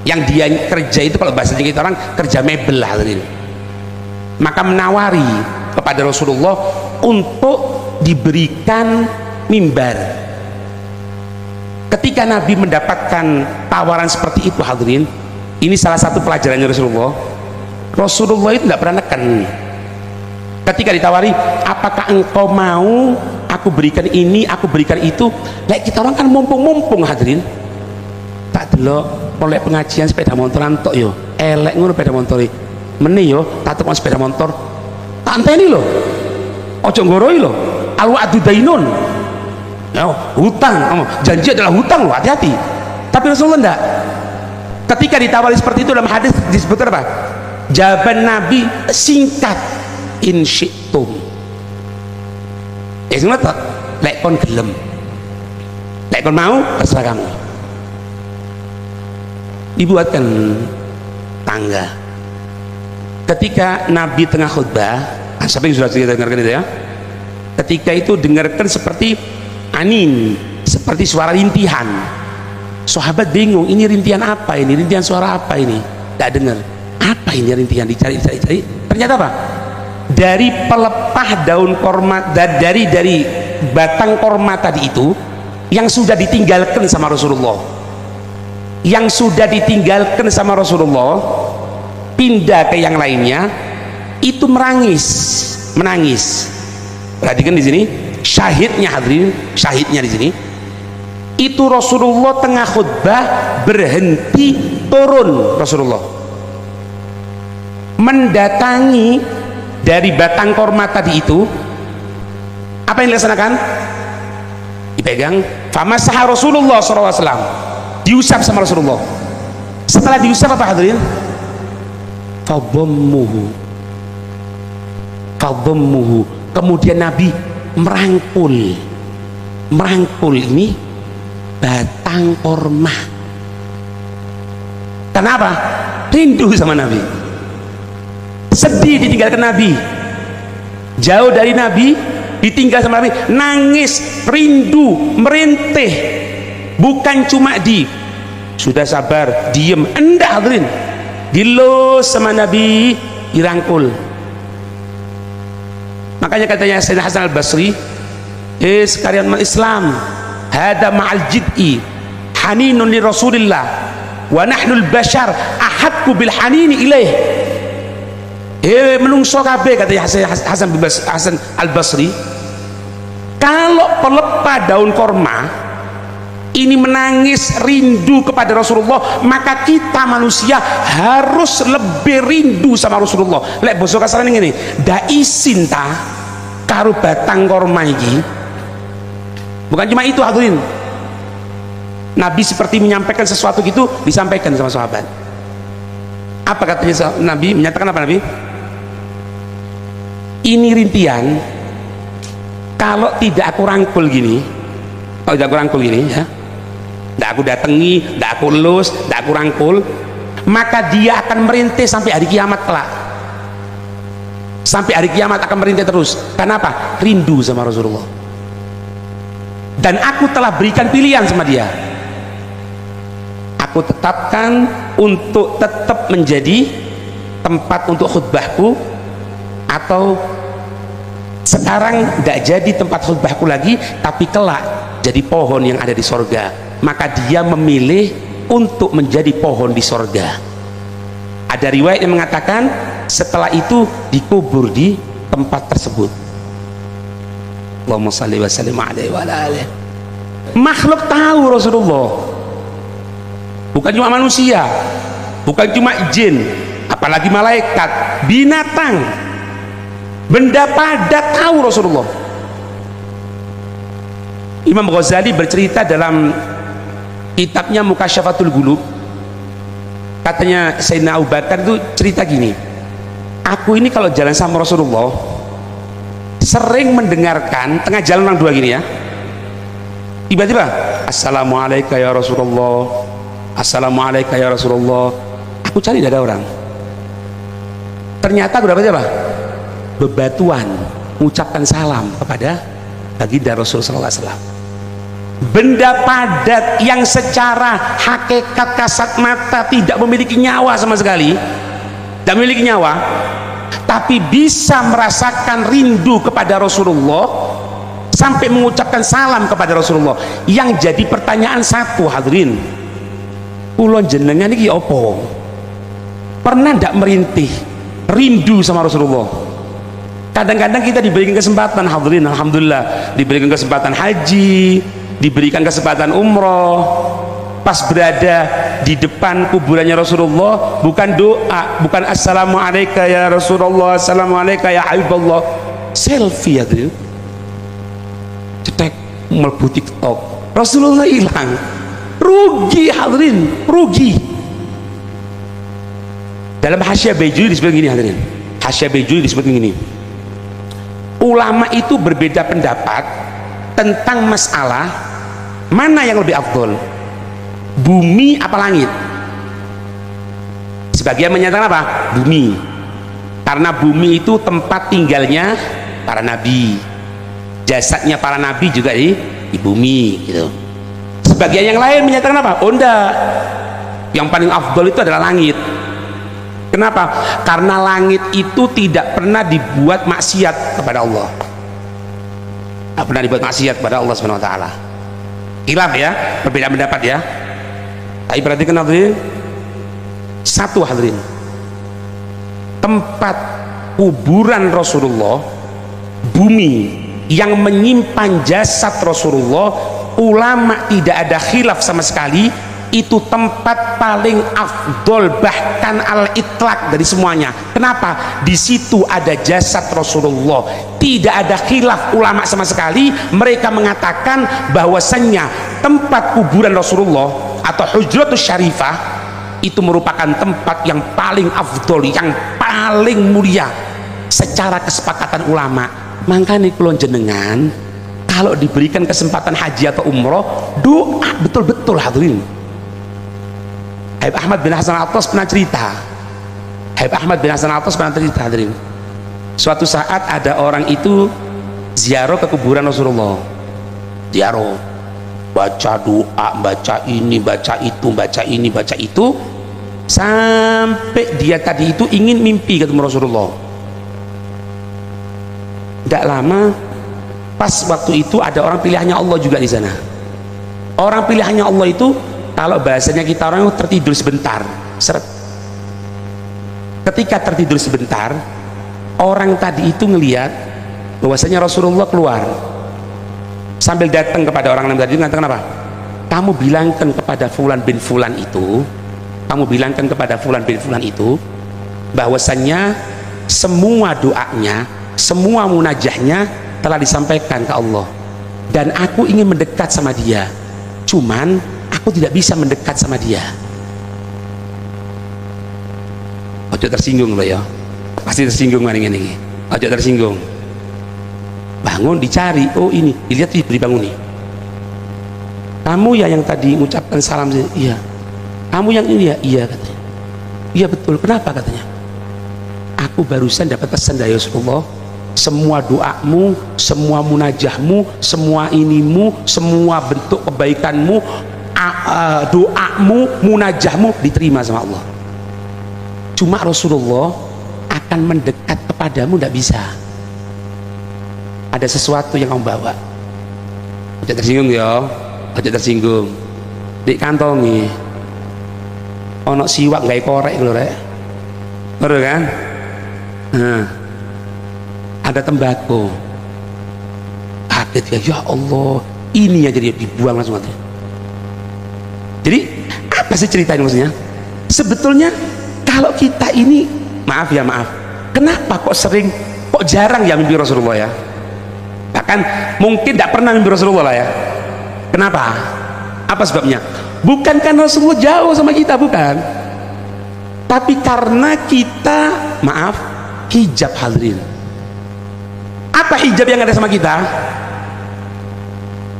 yang dia kerja itu, kalau bahasa kita orang kerja mebel lah, maka menawari kepada Rasulullah untuk diberikan mimbar. Ketika Nabi mendapatkan tawaran seperti itu hadirin, ini salah satu pelajarannya Rasulullah itu tidak pernah neken. Ketika ditawari, apakah engkau mau aku berikan ini, aku berikan itu, kita orang kan mumpung hadirin, tak delok oleh pengajian sepeda motoran tok yo, elek ngono sepeda motor meni yo, tak tukang sepeda motor tak anteni lho, ojo nggoroi lho, al-wa'du dainun, hutang, janji adalah hutang loh, hati-hati. Tapi Rasulullah enggak. Ketika ditawari seperti itu dalam hadis disebutkan apa? Jawaban Nabi singkat, in syi'tum, sing ngono, lek kon gelem, lek kon mau terserah kamu. Dibuatkan tangga. Ketika Nabi tengah khutbah, siapa yang sudah kita dengarkan itu ya? Ketika itu dengarkan seperti anin, seperti suara rintihan. Sahabat bingung, ini rintihan apa ini? Rintihan suara apa ini? Tak dengar. Apa ini rintihan? Dicari. Ternyata apa? Dari pelepah daun korma, dari batang korma tadi itu yang sudah ditinggalkan sama Rasulullah. Pindah ke yang lainnya, itu menangis. Perhatikan di sini syahidnya hadirin, syahidnya di sini itu Rasulullah tengah khutbah berhenti turun. Rasulullah mendatangi dari batang korma tadi itu, apa yang dilaksanakan? Dipegang, famasaha Rasulullah SAW, diusap sama Rasulullah. Setelah diusap apa hadirin? Fadhammuhu, kemudian Nabi merangkul merangkul ini batang korma. Kenapa? Rindu sama Nabi, sedih ditinggalkan Nabi, jauh dari Nabi, ditinggal sama Nabi, nangis, rindu, merintih. Bukan cuma sudah sabar, diem, enggak hadirin, dilus sama Nabi, dirangkul. Makanya katanya Sayyidina Hasan al-Basri, sekalian Islam, hada ma'al jid'i haninun li Rasulillah wa nahnu al-bashar ahadku bil hanini ilaih. Menungso kabeh, katanya Hasan al-Basri, kalau pelepah daun korma ini menangis rindu kepada Rasulullah, maka kita manusia harus lebih rindu sama Rasulullah. Lek basa kasarane ngene, da isin ta karo batang korma iki. Bukan cuma itu hadirin, Nabi seperti menyampaikan sesuatu gitu, disampaikan sama sahabat. Apa katanya Nabi? Menyatakan apa Nabi? Ini rintian, kalau tidak aku rangkul gini, kalau tidak aku rangkul gini ya, tidak aku datangi, tidak aku elus, tidak aku rangkul, maka dia akan merintih sampai hari kiamat kelak. Sampai hari kiamat akan merintih terus. Kenapa? Rindu sama Rasulullah. Dan aku telah berikan pilihan sama dia, aku tetapkan untuk tetap menjadi tempat untuk khutbahku, atau sekarang tidak jadi tempat khutbahku lagi, tapi kelak jadi pohon yang ada di sorga. Maka dia memilih untuk menjadi pohon di sorga. Ada riwayat yang mengatakan setelah itu dikubur di tempat tersebut. Allahumma shalli wa sallim alaihi wa ala alihi. Makhluk tahu Rasulullah, bukan cuma manusia, bukan cuma jin, apalagi malaikat, binatang, benda padat tahu Rasulullah. Imam Ghazali bercerita dalam kitabnya Mukasyafatul Qulub, katanya Sayyidina Abu Bakar itu cerita gini, aku ini kalau jalan sama Rasulullah sering mendengarkan tengah jalan orang dua gini ya, tiba-tiba assalamualaikum ya Rasulullah, assalamualaikum ya Rasulullah. Aku cari tidak ada orang, ternyata aku dapat apa? Bebatuan mengucapkan salam kepada baginda Rasulullah SAW. Benda padat yang secara hakikat kasat mata tidak memiliki nyawa sama sekali, tidak memiliki nyawa, tapi bisa merasakan rindu kepada Rasulullah sampai mengucapkan salam kepada Rasulullah. Yang jadi pertanyaan satu hadirin, kulon jenengan iki opo? Pernah tidak merintih rindu sama Rasulullah? Kadang-kadang kita diberikan kesempatan hadirin, alhamdulillah, diberikan kesempatan haji, diberikan kesempatan umroh, pas berada di depan kuburannya Rasulullah, bukan doa, bukan assalamualaikum ya Rasulullah, assalamualaikum ya Habibullah, selfie hadirin, cetek mlebu TikTok, Rasulullah hilang. Rugi hadirin, rugi. Dalam Hasyiah Baijuri disebut gini hadirin, Hasyiah Baijuri disebut gini, ulama itu berbeda pendapat tentang masalah mana yang lebih afdol, bumi apa langit. Sebagian menyatakan apa? Bumi, karena bumi itu tempat tinggalnya para nabi, jasadnya para nabi juga di bumi gitu. Sebagian yang lain menyatakan apa? Oh enggak, yang paling afdol itu adalah langit. Kenapa? Karena langit itu tidak pernah dibuat maksiat kepada Allah, tidak pernah dibuat maksiat kepada Allah Subhanahu Wa Taala. Khilaf ya, perbedaan pendapat ya. Tapi perhatikan hadirin, satu hadirin, tempat kuburan Rasulullah, bumi yang menyimpan jasad Rasulullah, ulama tidak ada khilaf sama sekali, itu tempat paling afdol, bahkan al-itlaq dari semuanya. Kenapa? Di situ ada jasad Rasulullah. Tidak ada khilaf ulama sama sekali. Mereka mengatakan bahwasannya tempat kuburan Rasulullah atau Hujratus Syarifah itu merupakan tempat yang paling afdol, yang paling mulia secara kesepakatan ulama. Makanya kula jenengan kalau diberikan kesempatan haji atau umroh, doa betul-betul hadirin. Habib Ahmad bin Hasan Al-Attas pernah cerita. Habib Ahmad bin Hasan Al-Attas pernah cerita hadirin. Suatu saat ada orang itu ziarah ke kuburan Rasulullah. Ziarah, baca doa, baca ini, baca itu, baca ini, baca itu, sampai dia tadi itu ingin mimpi ketemu Rasulullah. Tidak lama, pas waktu itu ada orang pilihannya Allah juga di sana. Orang pilihannya Allah itu, kalau bahasanya kita orang tertidur sebentar, seret. Ketika tertidur sebentar, orang tadi itu ngelihat bahwasanya Rasulullah keluar sambil datang kepada orang tadi mengatakan apa? Kamu bilangkan kepada Fulan bin Fulan itu, kamu bilangkan kepada Fulan bin Fulan itu bahwasanya semua doanya, semua munajahnya telah disampaikan ke Allah, dan aku ingin mendekat sama dia, cuman aku tidak bisa mendekat sama dia. Ojo tersinggung loh ya, pasti tersinggung maring ini. Ojo tersinggung. Bangun dicari, oh ini, dilihat dibangun nih. Kamu ya yang tadi mengucapkan salam, iya. Kamu yang ini ya, iya katanya. Iya betul, kenapa katanya? Aku barusan dapat pesan dari Rasulullah, semua doamu, semua munajahmu, semua inimu, semua bentuk kebaikanmu, doamu, munajahmu diterima sama Allah. Cuma Rasulullah akan mendekat kepadamu tidak bisa. Ada sesuatu yang kamu bawa. Ojo tersinggung ya, ojo tersinggung. Di kantongi ono siwak gawe korek lho rek. Bener kan? Nah, ada tembakau. Kaget ya, ya Allah, ini yang jadi dibuang langsung. Jadi apa sih ceritanya maksudnya? Sebetulnya kalau kita ini, maaf ya maaf, kenapa kok sering, kok jarang ya mimpi Rasulullah ya? Bahkan mungkin tidak pernah mimpi Rasulullah lah ya. Kenapa? Apa sebabnya? Bukan karena Rasulullah jauh sama kita, bukan, tapi karena kita, maaf, hijab hadirin. Apa hijab yang ada sama kita?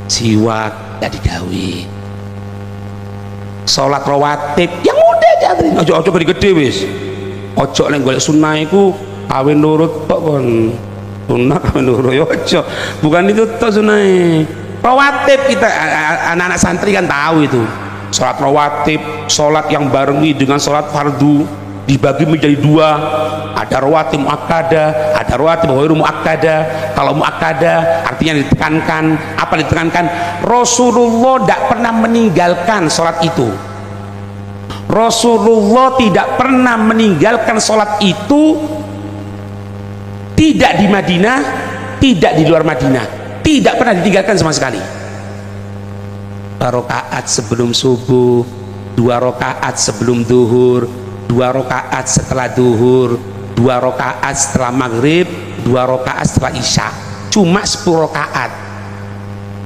Siwak tidak digawe, sholat rawatib yang mudah aja hadirin. Ojo gede-gede wis. Ojo lek golek sunah iku kawin nurut tok kon. Sunnah kawin nurut yo ojo. Bukan itu tok sunahe. Rawatib kita anak-anak santri kan tahu itu. Sholat rawatib, sholat yang barengi dengan sholat fardu dibagi menjadi dua. Ada rawatib muakkada, ada rawatib ghairu muakkada. Kalau muakkada artinya ditekankan. Apa ditekankan? Rasulullah tidak pernah meninggalkan sholat itu. Rasulullah tidak pernah meninggalkan sholat itu, tidak di Madinah, tidak di luar Madinah, tidak pernah ditinggalkan sama sekali. 2 rakaat sebelum subuh, 2 rakaat sebelum duhur, 2 rakaat setelah duhur, 2 rakaat setelah maghrib, 2 rakaat setelah isya. Cuma 10 rakaat.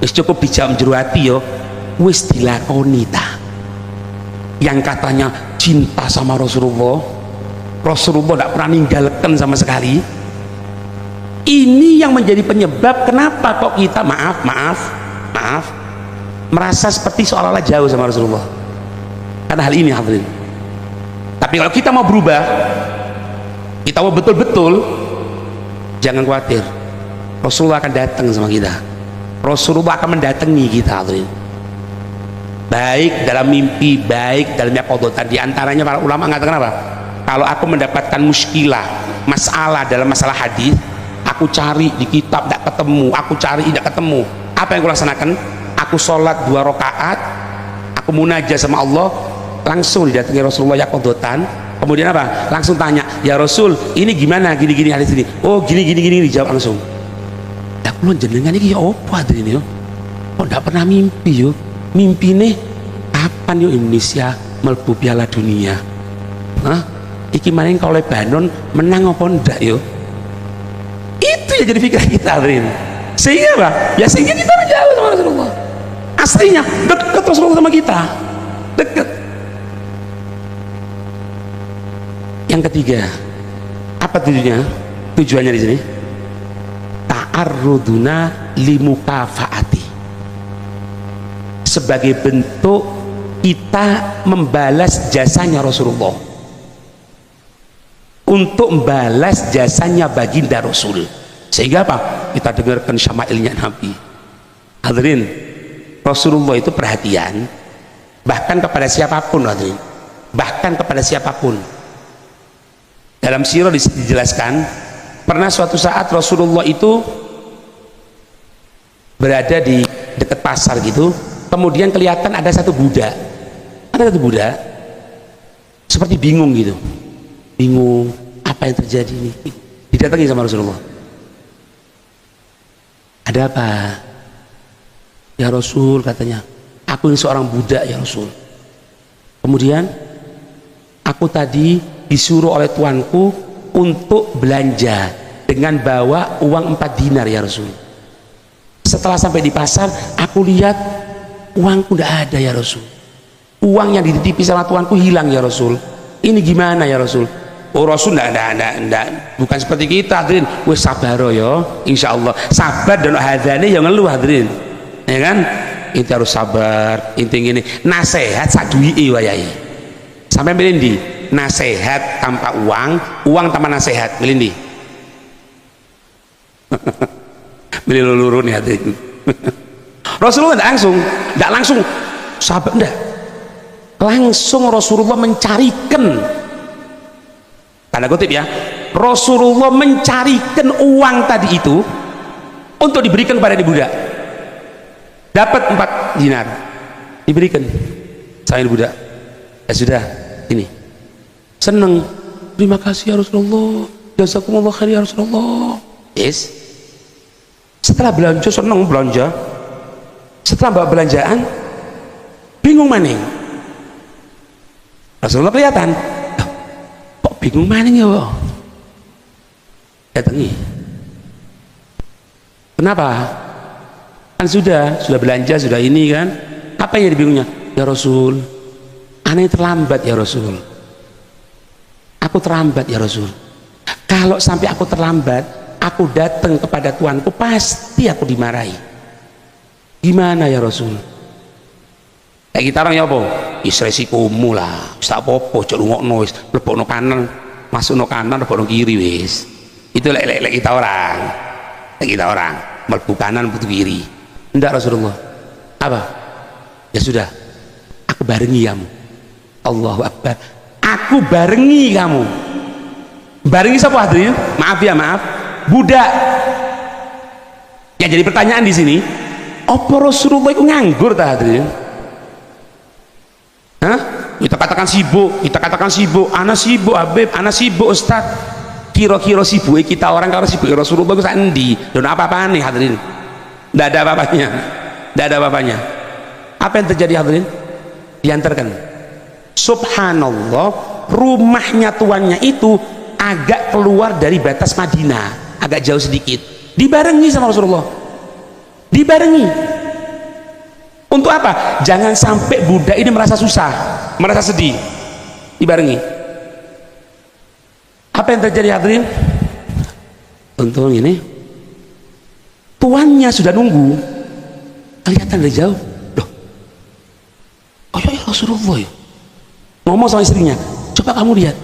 Wis cukup dijam jero ati yo, wis dilakoni ta. Yang katanya cinta sama Rasulullah, Rasulullah tidak pernah ninggalkan sama sekali. Ini yang menjadi penyebab kenapa kok kita maaf merasa seperti seolah-olah jauh sama Rasulullah karena hal ini hadirin. Tapi kalau kita mau berubah, kita mau betul-betul, jangan khawatir, Rasulullah akan datang sama kita. Rasulullah akan mendatangi kita hadirin, baik dalam mimpi, baik dalam yaqodotan. Di antaranya para ulama mengatakan apa? Kalau aku mendapatkan muskilah, masalah dalam masalah hadis, aku cari di kitab tidak ketemu, aku cari tidak ketemu, apa yang aku laksanakan? Aku sholat 2 rakaat, aku munajah sama Allah, langsung didatangi Rasulullah yaqodotan. Kemudian apa? Langsung tanya, ya Rasul, ini gimana? Gini-gini hadis ini. Oh gini dijawab langsung. Ya kulon jenengan ini ya apa hadirin yo? Kok tidak pernah mimpi yo? Mimpi nih kapan yo Indonesia melbu Piala Dunia? Hah? Iki maning kalau Lebanon menang apa ndak yo? Itu ya jadi pikiran kita hadirin. Sehingga apa? Ya sehingga kita jauh sama Rasulullah. Aslinya dekat Rasulullah sama kita, dekat. Yang ketiga, apa tujuannya? Tujuannya di sini ta'arruduna limukafaati, sebagai bentuk kita membalas jasanya Rasulullah, untuk membalas jasanya baginda Rasul. Sehingga apa? Kita dengarkan syama'ilnya Nabi. Hadirin, Rasulullah itu perhatian bahkan kepada siapapun, hadirin, bahkan kepada siapapun. Dalam sirah dijelaskan, pernah suatu saat Rasulullah itu berada di dekat pasar gitu, kemudian kelihatan ada satu budak seperti bingung gitu, bingung apa yang terjadi ini. Didatangi sama Rasulullah, ada apa ya Rasul? Katanya, aku ini seorang budak ya Rasul, kemudian aku tadi disuruh oleh tuanku untuk belanja dengan bawa uang 4 dinar ya Rasul. Setelah sampai di pasar, aku lihat uangku tidak ada ya Rasul, uang yang dititipi sama tuanku hilang ya Rasul. Ini gimana ya Rasul? Oh Rasul, enggak, bukan seperti kita, hadirin. Wes sabar ya, insya Allah sabar, dan hadane yang ngeluh, hadirin, ya kan? Itu harus sabar. Intinya ini nasihat saduii wayai sampai melindi. Nasihat tanpa uang, uang tanpa nasihat, melindi. Beli lulu nih, hadirin. Rasulullah tidak langsung sabar, enggak. Langsung Rasulullah mencarikan, tanda kutip ya, Rasulullah mencarikan uang tadi itu untuk diberikan kepada budak. Dapat 4 dinar, diberikan sama budak. Ya sudah, ini seneng, terima kasih ya Rasulullah, jazakumullah khair ya Rasulullah. Yes. Setelah belanja, seneng belanja. Setelah bawa belanjaan, bingung maning. Rasulullah kelihatan, kok bingung maning ya Pak? Datangi. Kenapa? Kan sudah belanja, sudah ini kan. Apa yang dibingungnya? Ya Rasul, aneh terlambat ya Rasul, aku terlambat ya Rasul. Kalau sampai aku terlambat, aku datang kepada tuanku, pasti aku dimarahi. Gimana ya Rasul? Kayak kita orang ya apa? Resikomu lah, wis tak apa-apa, cek rungokno wis, lebokno kanan, masukno kanan, lebokno kiri wis. Itu lek kita orang. Lek kita orang, mlebu kanan, mlebu kiri. Enggak Rasulullah. Apa? Ya sudah, aku barengi kamu. Allahu Akbar. Aku barengi kamu. Barengi siapa hadirin? Maaf ya, maaf. Budak. Ya jadi pertanyaan di sini, apa Rasulullah itu nganggur tak hadirin? Hah? Kita katakan sibuk, ana sibuk Habib, ana sibuk Ustaz. Kira-kira sibuk kita orang kalau sibuk Rasulullah itu sandi. Dan apa-apa nih hadirin? Tidak ada apa-apanya. Tidak ada apa-apanya. Apa yang terjadi hadirin? Diantarkan. Subhanallah, rumahnya tuannya itu agak keluar dari batas Madinah, agak jauh sedikit. Dibarengi sama Rasulullah. Dibarengi. Untuk apa? Jangan sampai budak ini merasa susah, merasa sedih. Dibarengi. Apa yang terjadi hadirin? Untung ini tuannya sudah nunggu, kelihatan dari jauh. Loh, oh ya Rasulullah ya. Ngomong sama istrinya, coba kamu lihat,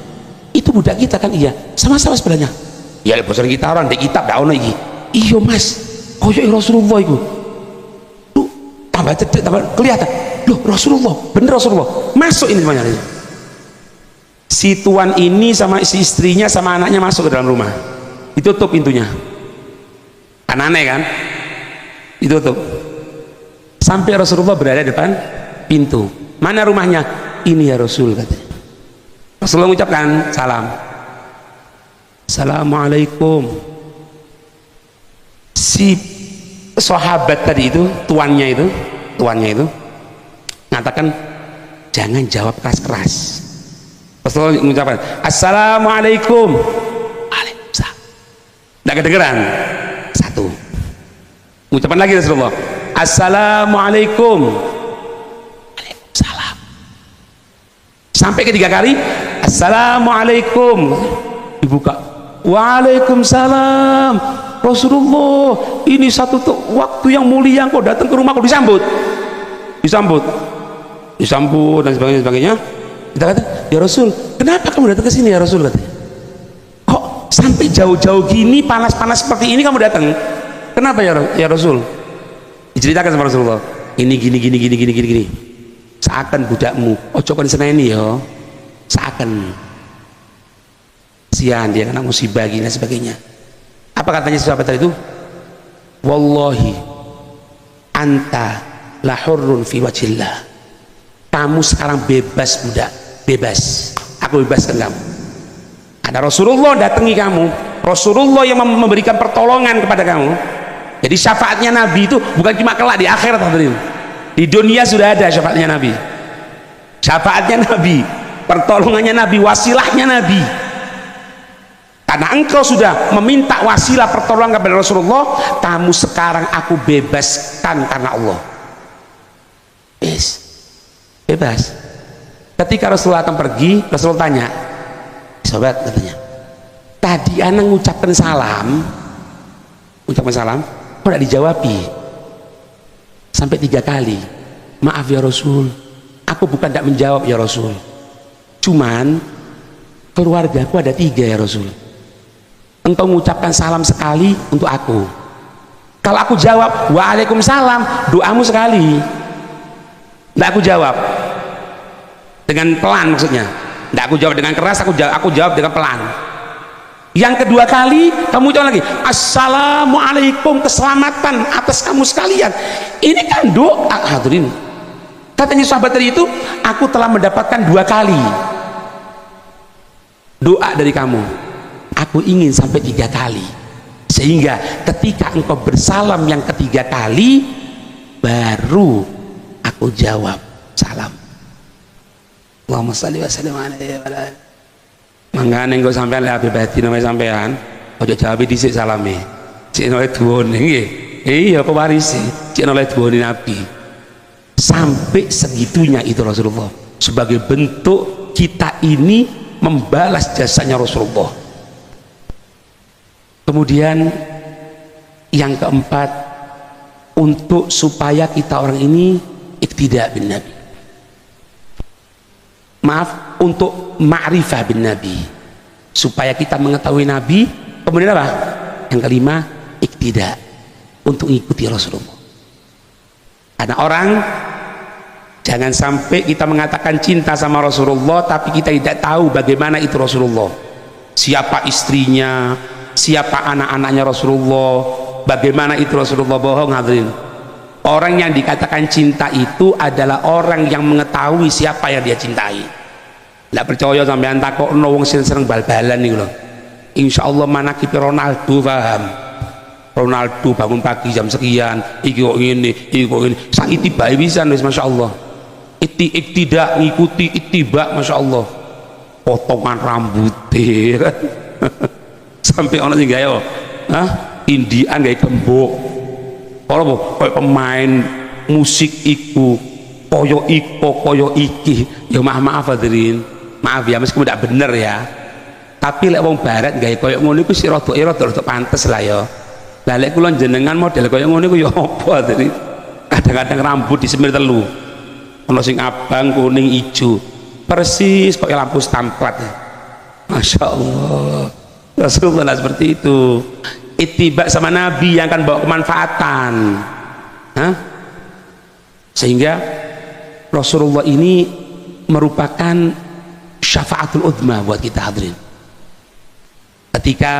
itu budak kita kan? Iya, sama-sama sebelahnya. Ya bosan kita orang di kitab dak ono iki. Iya Mas, oh ya Rasulullah itu. Tuh tambah cedek, tambah kelihatan. Loh Rasulullah, bener Rasulullah. Masuk ini semuanya. Si tuan ini sama si istrinya sama anaknya masuk ke dalam rumah, ditutup pintunya. Aneh kan? Ditutup. Sampai Rasulullah berada di depan pintu. Mana rumahnya? Ini ya Rasul, katanya. Rasulullah mengucapkan salam. Assalamualaikum. Si sahabat tadi itu, tuannya itu mengatakan jangan jawab keras-keras. Rasulullah mengucapkan Assalamualaikum. Waalaikumsalam. Tidak kedengeran. Satu. Ucapan lagi Rasulullah Assalamualaikum. Waalaikumsalam. Sampai ketiga kali Assalamualaikum. Dibuka. Waalaikumsalam. Rasulullah, ini satu waktu yang mulia engkau datang ke rumahku. Disambut dan sebagainya. Kita kata, ya Rasul, kenapa kamu datang ke sini ya Rasul, katanya. Kok sampai jauh-jauh gini, panas-panas seperti ini kamu datang? Kenapa ya Rasul? Diceritakan sama Rasulullah, ini gini. Seakan budakmu, ojo kon seneni ya. Seakan. Sian dia kena musibah gini dan sebagainya. Apa katanya sahabat tadi itu? Wallahi anta la hurrun fi wajhillah. Kamu sekarang bebas budak, bebas. Aku bebaskan kamu. Ada Rasulullah datangi kamu, Rasulullah yang memberikan pertolongan kepada kamu. Jadi syafaatnya Nabi itu bukan cuma kelak di akhirat, hadirin. Di dunia sudah ada syafaatnya Nabi. Syafaatnya Nabi, pertolongannya Nabi, wasilahnya Nabi. Karena engkau sudah meminta wasilah pertolongan kepada Rasulullah, kamu sekarang aku bebaskan karena Allah. Yes. Bebas. Ketika Rasulullah akan pergi, Rasulullah tanya, sobat katanya, tadi anak mengucapkan salam, kok tidak dijawabi sampai 3 kali. Maaf ya Rasul, aku bukan tidak menjawab ya Rasul, cuman keluargaku ada 3 ya Rasul. Engkau mengucapkan salam sekali untuk aku, kalau aku jawab waalaikumsalam, doamu sekali. Tidak aku jawab dengan pelan, maksudnya tidak aku jawab dengan keras, aku jawab dengan pelan. Yang kedua kali kamu jawab lagi, assalamualaikum, keselamatan atas kamu sekalian. Ini kan doa, hadirin. Katanya sahabat tadi itu, aku telah mendapatkan 2 kali doa dari kamu, aku ingin sampai 3 kali, sehingga ketika engkau bersalam yang ketiga kali baru aku jawab salam. Allahumma shalli wa sallim alaihi wa ala. Mangane engko sampean lek Habib Hadi namanya sampean, ojo jawab dhisik salame. Cek oleh duwone nggih. Iya pewarisi, cek oleh duwone Nabi. Sampai segitunya itu Rasulullah. Sebagai bentuk kita ini membalas jasanya Rasulullah. Kemudian yang keempat, untuk supaya kita orang ini iktidak bin Nabi, maaf, untuk ma'rifah bin Nabi, supaya kita mengetahui Nabi. Kemudian apa? Yang kelima, iktidak, untuk mengikuti Rasulullah. Karena orang, jangan sampai kita mengatakan cinta sama Rasulullah tapi kita tidak tahu bagaimana itu Rasulullah, siapa istrinya, siapa anak-anaknya Rasulullah, bagaimana itu Rasulullah. Bohong hadirin. Orang yang dikatakan cinta itu adalah orang yang mengetahui siapa yang dia cintai. Tidak percaya sampean takokno wong sing seneng bal-balan niku lho. Insyaallah manakib Ronaldo paham. Ronaldo bangun pagi jam sekian, iki kok ngene, iki kok ngene. Saiki bae pisan wis masyaallah. Iktidak ngikuti ittiba masyaallah. Potongan rambutnya sampai orang sing gawe indian gawe gembok. Kalau kayak pemain musik iku koyo iko koyo iki, ya maaf hadirin, maaf ya meskipun tidak bener ya, tapi lek wong barat gawe koyo ngono iku sih rada pantes lah ya. Lah lek kula jenengan model koyo ngono iku ya apa hadirin? Kadang-kadang rambut disemir telu, ono sing abang, kuning, ijo, persis koyo lampu stamplak. Masya Allah, Rasulullah seperti itu. Ittiba sama Nabi yang akan bawa kemanfaatan. Sehingga Rasulullah ini merupakan syafaatul udma buat kita hadirin. Ketika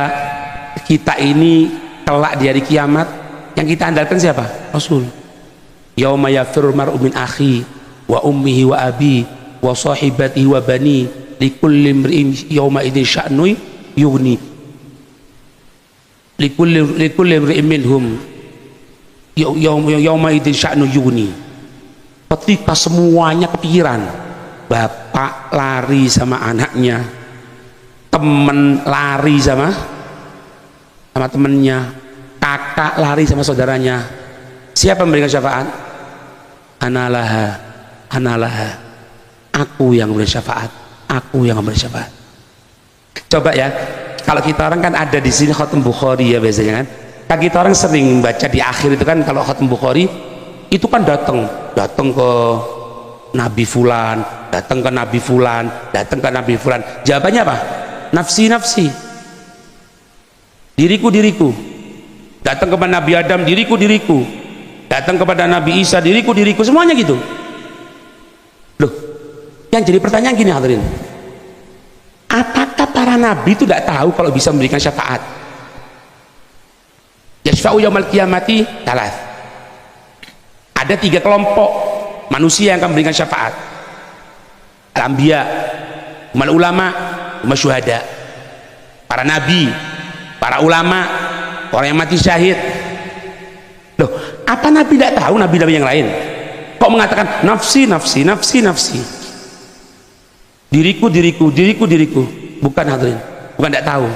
kita ini kelak di hari kiamat, yang kita andalkan siapa? Rasul. Yauma yafirru mar'u min akhi wa ummihi wa abi wa sahibatihi wa bani likulli imri'in yauma idzin sya'nu yughni. Likulli imri'in minhum yauma idzin sya'nu yughni. Ketika semuanya kepikiran, bapak lari sama anaknya, temen lari sama temennya, kakak lari sama saudaranya, siapa memberikan syafaat? Analaha, aku yang memberi syafaat, aku yang memberi syafaat. Coba ya, kalau kita orang kan ada di sini khatam Bukhari ya biasanya kan, Kan kita orang sering baca di akhir itu kan, kalau khatam Bukhari itu kan datang ke Nabi Fulan, datang ke Nabi Fulan, datang ke Nabi Fulan. Jawabannya apa? Nafsi, nafsi. Diriku, diriku. Datang kepada Nabi Adam, diriku, diriku. Datang kepada Nabi Isa, diriku, diriku. Semuanya gitu. Loh, yang jadi pertanyaan gini hadirin, apakah para nabi itu tidak tahu kalau bisa memberikan syafaat? Yashfa'u yaumal qiyamati thalath. Ada 3 kelompok manusia yang akan memberikan syafaat: al-anbiya, umal ulama, umal syuhada. Para nabi, para ulama, orang yang mati syahid. Loh, apa nabi tidak tahu, nabi-nabi yang lain kok mengatakan nafsi, nafsi, nafsi, nafsi, diriku, diriku, diriku, diriku? Bukan hadirin, bukan tidak tahu.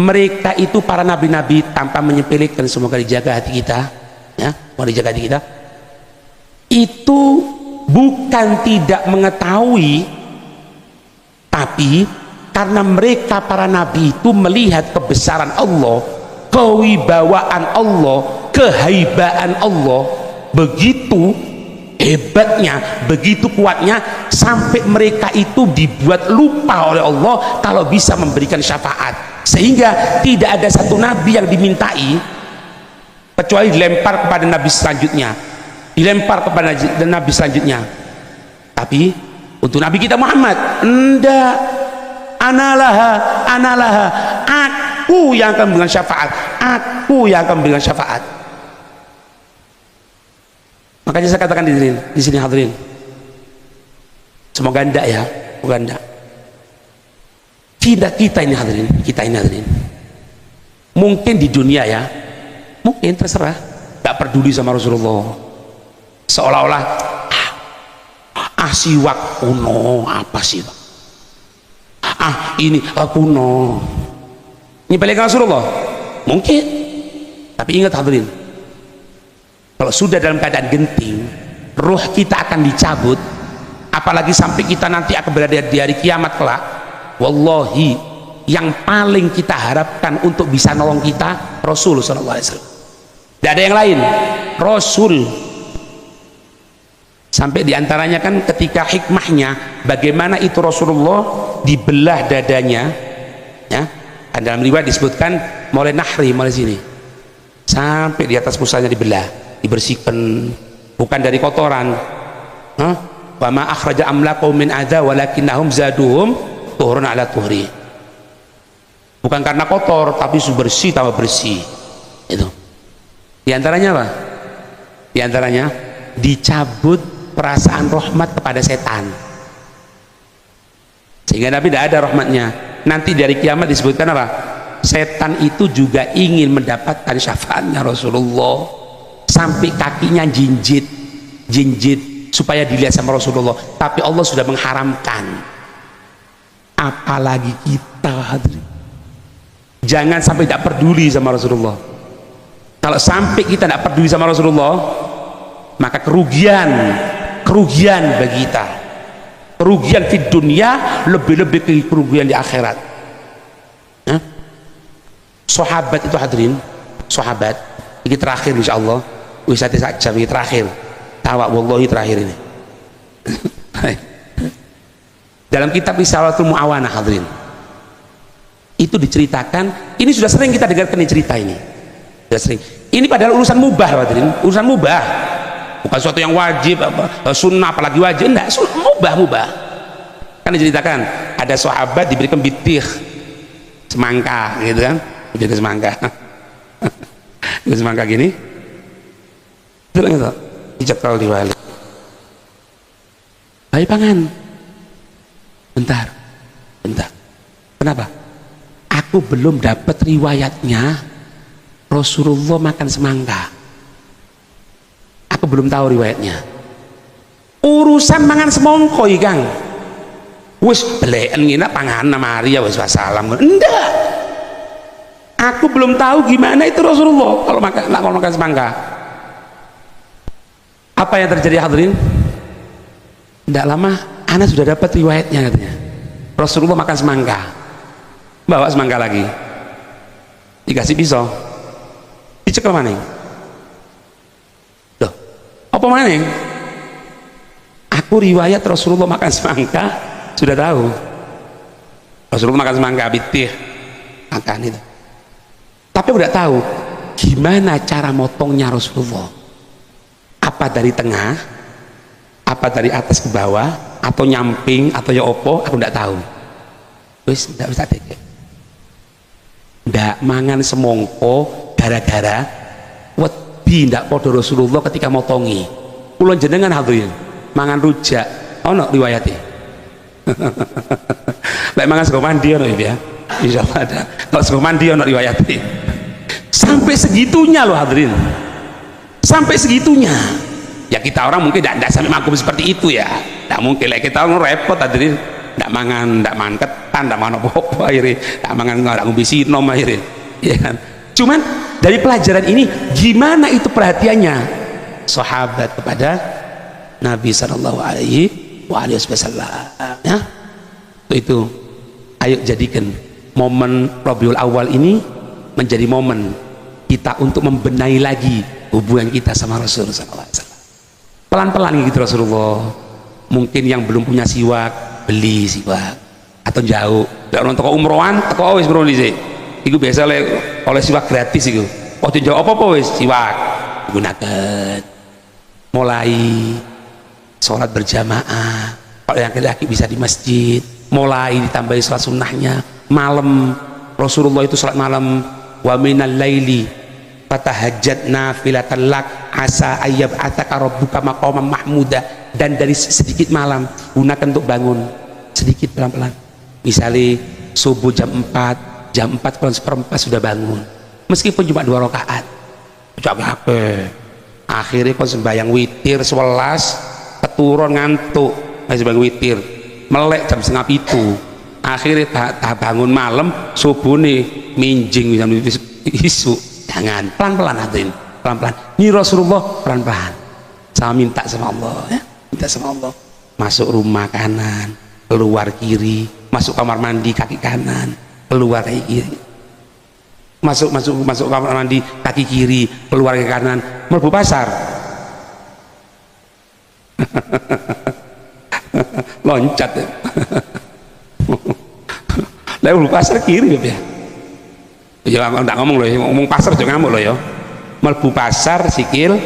Mereka itu para nabi-nabi, tanpa menyepelekan, semoga dijaga hati kita ya, mau dijaga hati kita, itu bukan tidak mengetahui, tapi karena mereka para nabi itu melihat kebesaran Allah, kewibawaan Allah, kehaibaan Allah, begitu hebatnya, begitu kuatnya, sampai mereka itu dibuat lupa oleh Allah kalau bisa memberikan syafaat, sehingga tidak ada satu nabi yang dimintai kecuali dilempar kepada nabi selanjutnya, dilempar kepada nabi selanjutnya. Tapi untuk nabi kita Muhammad, enggak, analaha, analaha, aku yang akan memberikan syafaat, aku yang akan memberikan syafaat. Makanya saya katakan di sini hadirin, semoga enggak ya, semoga enggak. Kita ini hadirin, kita ini hadirin, mungkin di dunia ya, mungkin terserah, nggak peduli sama Rasulullah, seolah-olah siwak kuno, apa sih, ini kuno, nyepelekan Rasulullah mungkin. Tapi ingat hadirin, kalau sudah dalam keadaan genting, ruh kita akan dicabut, apalagi sampai kita nanti akan berada di hari kiamat kelak. Wallahi, yang paling kita harapkan untuk bisa nolong kita Rasul sallallahu alaihi wasallam. Tidak ada yang lain, Rasul. Sampai diantaranya kan ketika hikmahnya bagaimana itu Rasulullah dibelah dadanya ya, dalam riwayat disebutkan mulai nahri, mulai sini sampai di atas pusanya dibelah, dibersihkan, bukan dari kotoran. Wa ma akhraja amlaqum min adza walakinnahum zaduhum tuhurun ala tuhri. Bukan karena kotor, tapi bersih tambah bersih. Itu di antaranya apa? Di antaranya dicabut perasaan rahmat kepada setan, sehingga Nabi tidak ada rahmatnya. Nanti dari kiamat disebutkan apa? Setan itu juga ingin mendapatkan syafaatnya Rasulullah, sampai kakinya jinjit supaya dilihat sama Rasulullah, tapi Allah sudah mengharamkan. Apalagi kita hadirin, jangan sampai tidak peduli sama Rasulullah. Kalau sampai kita tidak peduli sama Rasulullah, maka kerugian bagi kita, kerugian di dunia, lebih-lebih kerugian di akhirat. Sahabat itu hadirin, sahabat ini terakhir insyaallah, wisata saja ini terakhir, tawak wallahi terakhir ini. Dalam kitab Risalatul Mu'awanah hadirin, itu diceritakan, ini sudah sering kita dengarkan cerita ini, sudah sering. Ini padahal urusan mubah hadirin, urusan mubah, bukan sesuatu yang wajib, sunnah apalagi wajib, enggak, mubah. Kan diceritakan ada sahabat diberikan bitih semangka gitu kan, diberikan semangka semangka gini, itu gitu, dicekal di wali, ayo pangan, bentar, kenapa? Aku belum dapat riwayatnya Rasulullah makan semangka, aku belum tahu riwayatnya. Urusan mangan semongko Kang, wis belen ngina panganan mari ya wis wassalam, enggak, aku belum tahu gimana itu Rasulullah kalau makan semangka. Apa yang terjadi hadirin? Tidak lama ana sudah dapat riwayatnya, katanya Rasulullah makan semangka, bawa semangka lagi, dikasih pisau, Dicekel maning. Loh, apa maning? Aku riwayat Rasulullah makan semangka sudah tahu. Rasulullah makan semangka bitih makan itu. Tapi aku tidak tahu gimana cara motongnya Rasulullah. Apa dari tengah, apa dari atas ke bawah, atau nyamping, atau ya opo, aku tidak tahu. Wis tidak bisa dek. Ndak mangan semongko gara-gara wedi ndak padha Rasulullah ketika motongi. Kula jenengan hadirin mangan rujak ono riwayate. Lek mangan sego mandi ono ya. Insyaallah ada. Kalau sego mandi ono riwayate. Sampai segitunya loh hadirin. Sampai segitunya. Ya kita orang mungkin tidak sampai makum seperti itu ya. Tidak mungkin. Lek kita orang repot hadirin. Tidak mangan ketan, tidak mangan apa-apa akhirnya. Tidak mangan, tidak ngombe sinom akhirnya. Ya kan? Cuman dari pelajaran ini gimana itu perhatiannya sahabat kepada Nabi Sallallahu Alaihi Wasallam ya? Itu ayo jadikan momen Rabiul Awal ini menjadi momen kita untuk membenahi lagi hubungan kita sama Rasulullah SAW. Pelan-pelan gitu Rasulullah. Mungkin yang belum punya siwak beli siwak atau jauh tidak nonton toko umrohan toko wis umroh dhisik iku biasa oleh siwak gratis iku oh jauh apa-apa wis siwak gunakan mulai sholat berjamaah kalau yang laki-laki bisa di masjid mulai ditambahi sholat sunnahnya malam Rasulullah itu sholat malam wa minal laili fatahajjat nafilatan lak asa ayyab ataka rabbuka maqaman mahmuda dan dari sedikit malam gunakan untuk bangun sedikit pelan-pelan misalnya subuh jam 4 kurang seperempat sudah bangun meskipun cuma 2 rakaat akhirnya kau sembahyang witir 11 keturun ngantuk masih sembahyang witir melek jam 6:30 akhirnya tak bangun malam subuh nih minjing isu jangan pelan-pelan hadirin pelan-pelan ini Rasulullah pelan-pelan sama minta sama Allah ya minta sama Allah masuk rumah kanan keluar kiri masuk kamar mandi kaki kanan keluar kaki kiri masuk kamar mandi kaki kiri keluar kaki kanan mlebu pasar loncat ya. Lah mlebu pasar kiri ya ya nggak ngomong loh ya ngomong pasar jangan ngamuk loh ya mlebu pasar sikil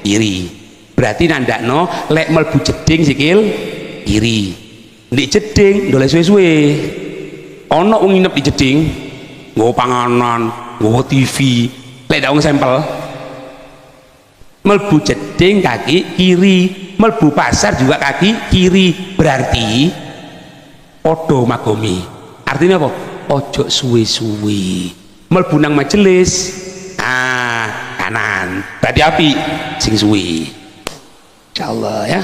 kiri berarti nandakno lek mlebu jeding sikil kiri ndik jeding ndoleh suwe-suwe ana wong nginep di jeding nggawa panganan nggawa TV lek dak wong sampel mlebu jeding kaki kiri mlebu pasar juga kaki kiri berarti padha magomi artinya apa ojo suwe-suwe mlebu nang majelis kanan berarti api sing suwe insyaallah ya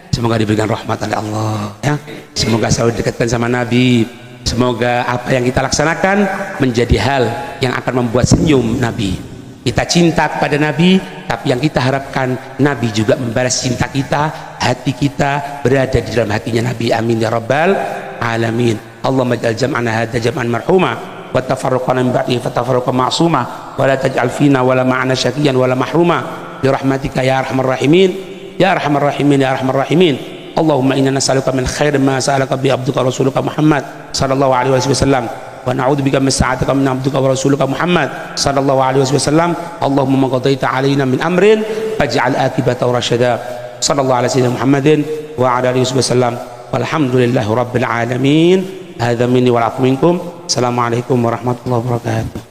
semoga diberikan rahmat oleh Allah ya semoga selalu dekatkan sama Nabi semoga apa yang kita laksanakan menjadi hal yang akan membuat senyum Nabi kita cinta kepada Nabi tapi yang kita harapkan Nabi juga membalas cinta kita hati kita berada di dalam hatinya Nabi amin ya rabbal alamin Allahumma ij'al jam'ana hadza jam'an marhuma wa tafarruqana min ba'dihi fatafarruqan ma'suma wa la taj'al fina wa la ma'ana syaqiyan wa la mahruma bi rahmatika ya arhamar rahimin ya arhamar rahimin ya arhamar rahimin Allahumma inna nas'aluka min khair ma sa'alaka bi abduka rasuluka Muhammad sallallahu alaihi wasallam wa na'udzubika min sa'atika min abduka wa rasuluka Muhammad sallallahu alaihi wasallam Allahumma ma qadaita alaina min amrin faj'al akibatahu rasyada sallallahu alaihi wasallam Muhammadin wa ala alihi wasallam walhamdulillahi rabbil alamin hadza minni wa minkum assalamualaikum warahmatullahi wabarakatuh